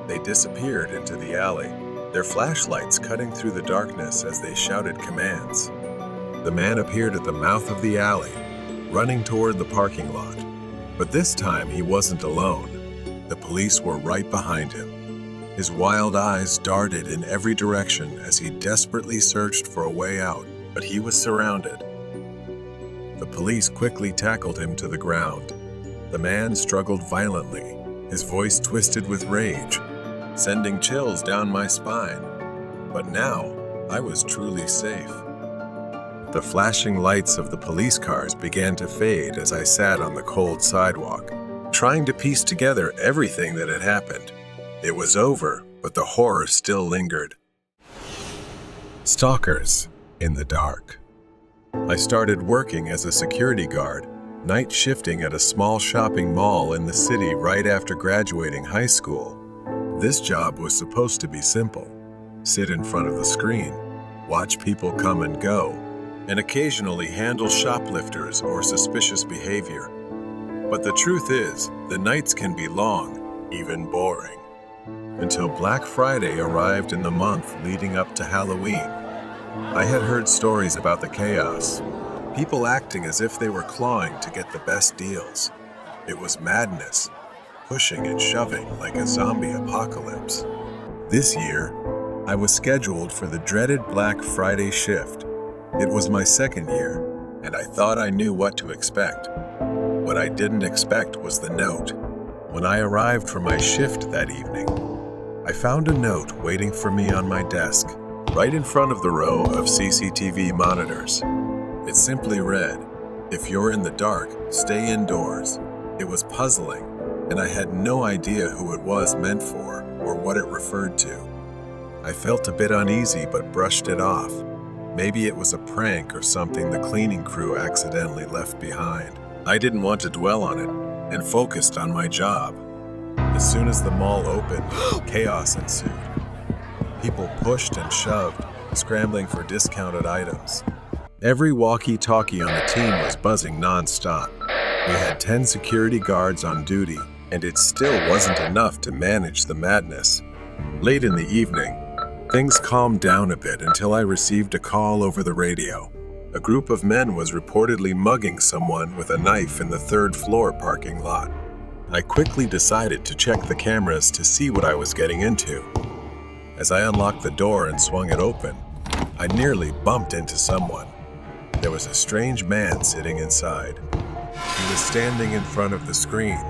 They disappeared into the alley, their flashlights cutting through the darkness as they shouted commands. The man appeared at the mouth of the alley, running toward the parking lot. But this time he wasn't alone. The police were right behind him. His wild eyes darted in every direction as he desperately searched for a way out, but he was surrounded. The police quickly tackled him to the ground. The man struggled violently, his voice twisted with rage, sending chills down my spine. But now, I was truly safe. The flashing lights of the police cars began to fade as I sat on the cold sidewalk, trying to piece together everything that had happened. It was over, but the horror still lingered. Stalkers in the dark. I started working as a security guard, night shifting at a small shopping mall in the city right after graduating high school. This job was supposed to be simple. Sit in front of the screen, watch people come and go, and occasionally handle shoplifters or suspicious behavior. But the truth is, the nights can be long, even boring. Until Black Friday arrived in the month leading up to Halloween. I had heard stories about the chaos, people acting as if they were clawing to get the best deals. It was madness, pushing and shoving like a zombie apocalypse. This year, I was scheduled for the dreaded Black Friday shift. It was my second year, and I thought I knew what to expect. What I didn't expect was the note. When I arrived for my shift that evening, I found a note waiting for me on my desk, right in front of the row of CCTV monitors. It simply read, "If you're in the dark, stay indoors." It was puzzling, and I had no idea who it was meant for or what it referred to. I felt a bit uneasy but brushed it off. Maybe it was a prank or something the cleaning crew accidentally left behind. I didn't want to dwell on it and focused on my job. As soon as the mall opened, chaos ensued. People pushed and shoved, scrambling for discounted items. Every walkie-talkie on the team was buzzing non-stop. We had 10 security guards on duty, and it still wasn't enough to manage the madness. Late in the evening, things calmed down a bit until I received a call over the radio. A group of men was reportedly mugging someone with a knife in the third-floor parking lot. I quickly decided to check the cameras to see what I was getting into. As I unlocked the door and swung it open, I nearly bumped into someone. There was a strange man sitting inside. He was standing in front of the screen,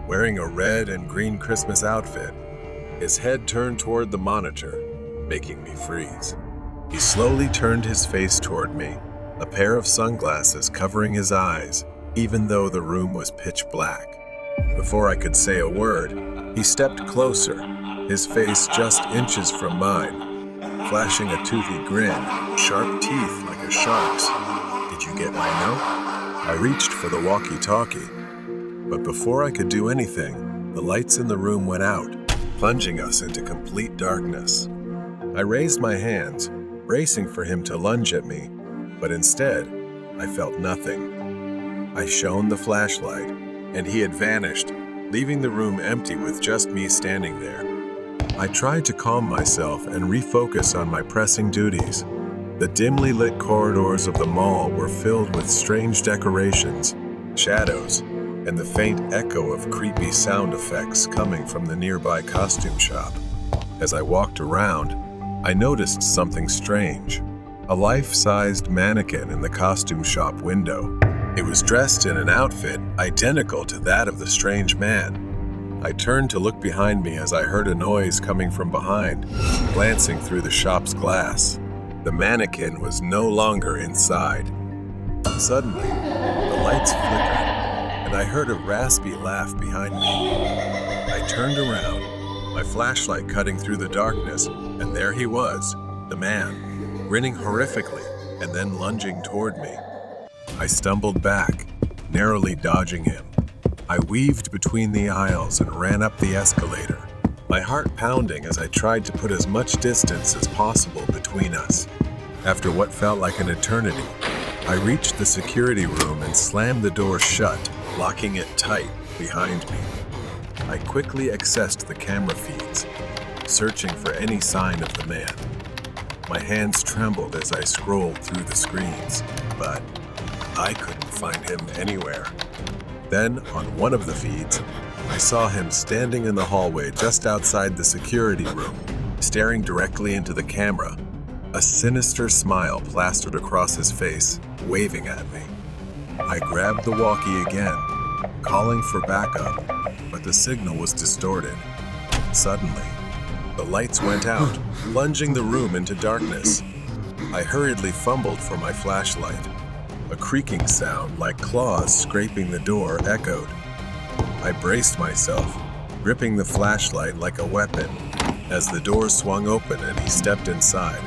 wearing a red and green Christmas outfit, his head turned toward the monitor, making me freeze. He slowly turned his face toward me, a pair of sunglasses covering his eyes, even though the room was pitch black. Before I could say a word, he stepped closer, his face just inches from mine, flashing a toothy grin, sharp teeth like a shark's. "Did you get my note?" I reached for the walkie-talkie, but before I could do anything, the lights in the room went out, plunging us into complete darkness. I raised my hands, bracing for him to lunge at me, but instead, I felt nothing. I shone the flashlight, and he had vanished, leaving the room empty with just me standing there. I tried to calm myself and refocus on my pressing duties. The dimly lit corridors of the mall were filled with strange decorations, shadows, and the faint echo of creepy sound effects coming from the nearby costume shop. As I walked around, I noticed something strange. A life-sized mannequin in the costume shop window. It was dressed in an outfit identical to that of the strange man. I turned to look behind me as I heard a noise coming from behind, glancing through the shop's glass. The mannequin was no longer inside. Suddenly, the lights flickered, and I heard a raspy laugh behind me. I turned around, my flashlight cutting through the darkness, and there he was, the man, grinning horrifically and then lunging toward me. I stumbled back, narrowly dodging him. I weaved between the aisles and ran up the escalator, my heart pounding as I tried to put as much distance as possible between us. After what felt like an eternity, I reached the security room and slammed the door shut, locking it tight behind me. I quickly accessed the camera feeds, searching for any sign of the man. My hands trembled as I scrolled through the screens, but I couldn't find him anywhere. Then, on one of the feeds, I saw him standing in the hallway just outside the security room, staring directly into the camera. A sinister smile plastered across his face, waving at me. I grabbed the walkie again, calling for backup, but the signal was distorted. Suddenly, the lights went out, plunging the room into darkness. I hurriedly fumbled for my flashlight. A creaking sound like claws scraping the door echoed. I braced myself, gripping the flashlight like a weapon, as the door swung open and he stepped inside,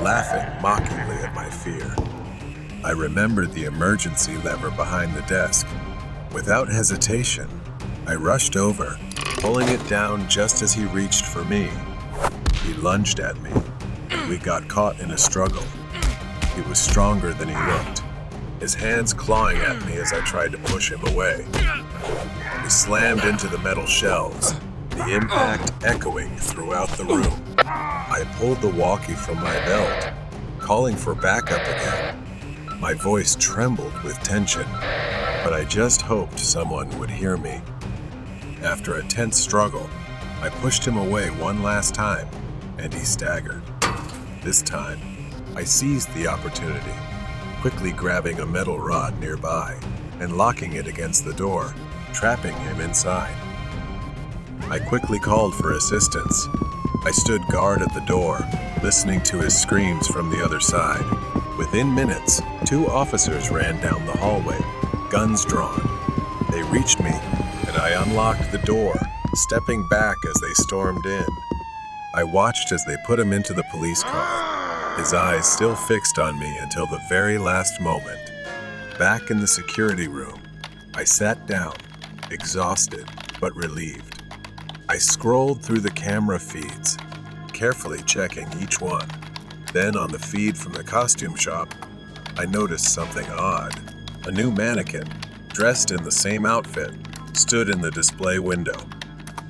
laughing mockingly at my fear. I remembered the emergency lever behind the desk. Without hesitation, I rushed over, pulling it down just as he reached for me. He lunged at me, and we got caught in a struggle. He was stronger than he looked, his hands clawing at me as I tried to push him away. We slammed into the metal shelves, the impact echoing throughout the room. I pulled the walkie from my belt, calling for backup again. My voice trembled with tension, but I just hoped someone would hear me. After a tense struggle, I pushed him away one last time, and he staggered. This time, I seized the opportunity, quickly grabbing a metal rod nearby and locking it against the door, trapping him inside. I quickly called for assistance. I stood guard at the door, listening to his screams from the other side. Within minutes, 2 officers ran down the hallway, guns drawn. They reached me, and and I unlocked the door, stepping back as they stormed in. I watched as they put him into the police car, his eyes still fixed on me until the very last moment. Back in the security room, I sat down, exhausted but relieved. I scrolled through the camera feeds, carefully checking each one. Then on the feed from the costume shop, I noticed something odd. A new mannequin, dressed in the same outfit, stood in the display window.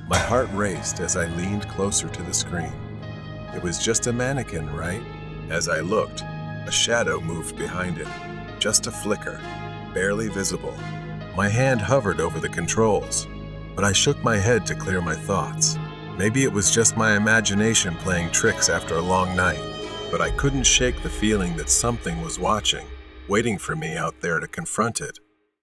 My heart raced as I leaned closer to the screen. It was just a mannequin, right? As I looked, a shadow moved behind it, just a flicker, barely visible. My hand hovered over the controls, but I shook my head to clear my thoughts. Maybe it was just my imagination playing tricks after a long night, but I couldn't shake the feeling that something was watching, waiting for me out there to confront it.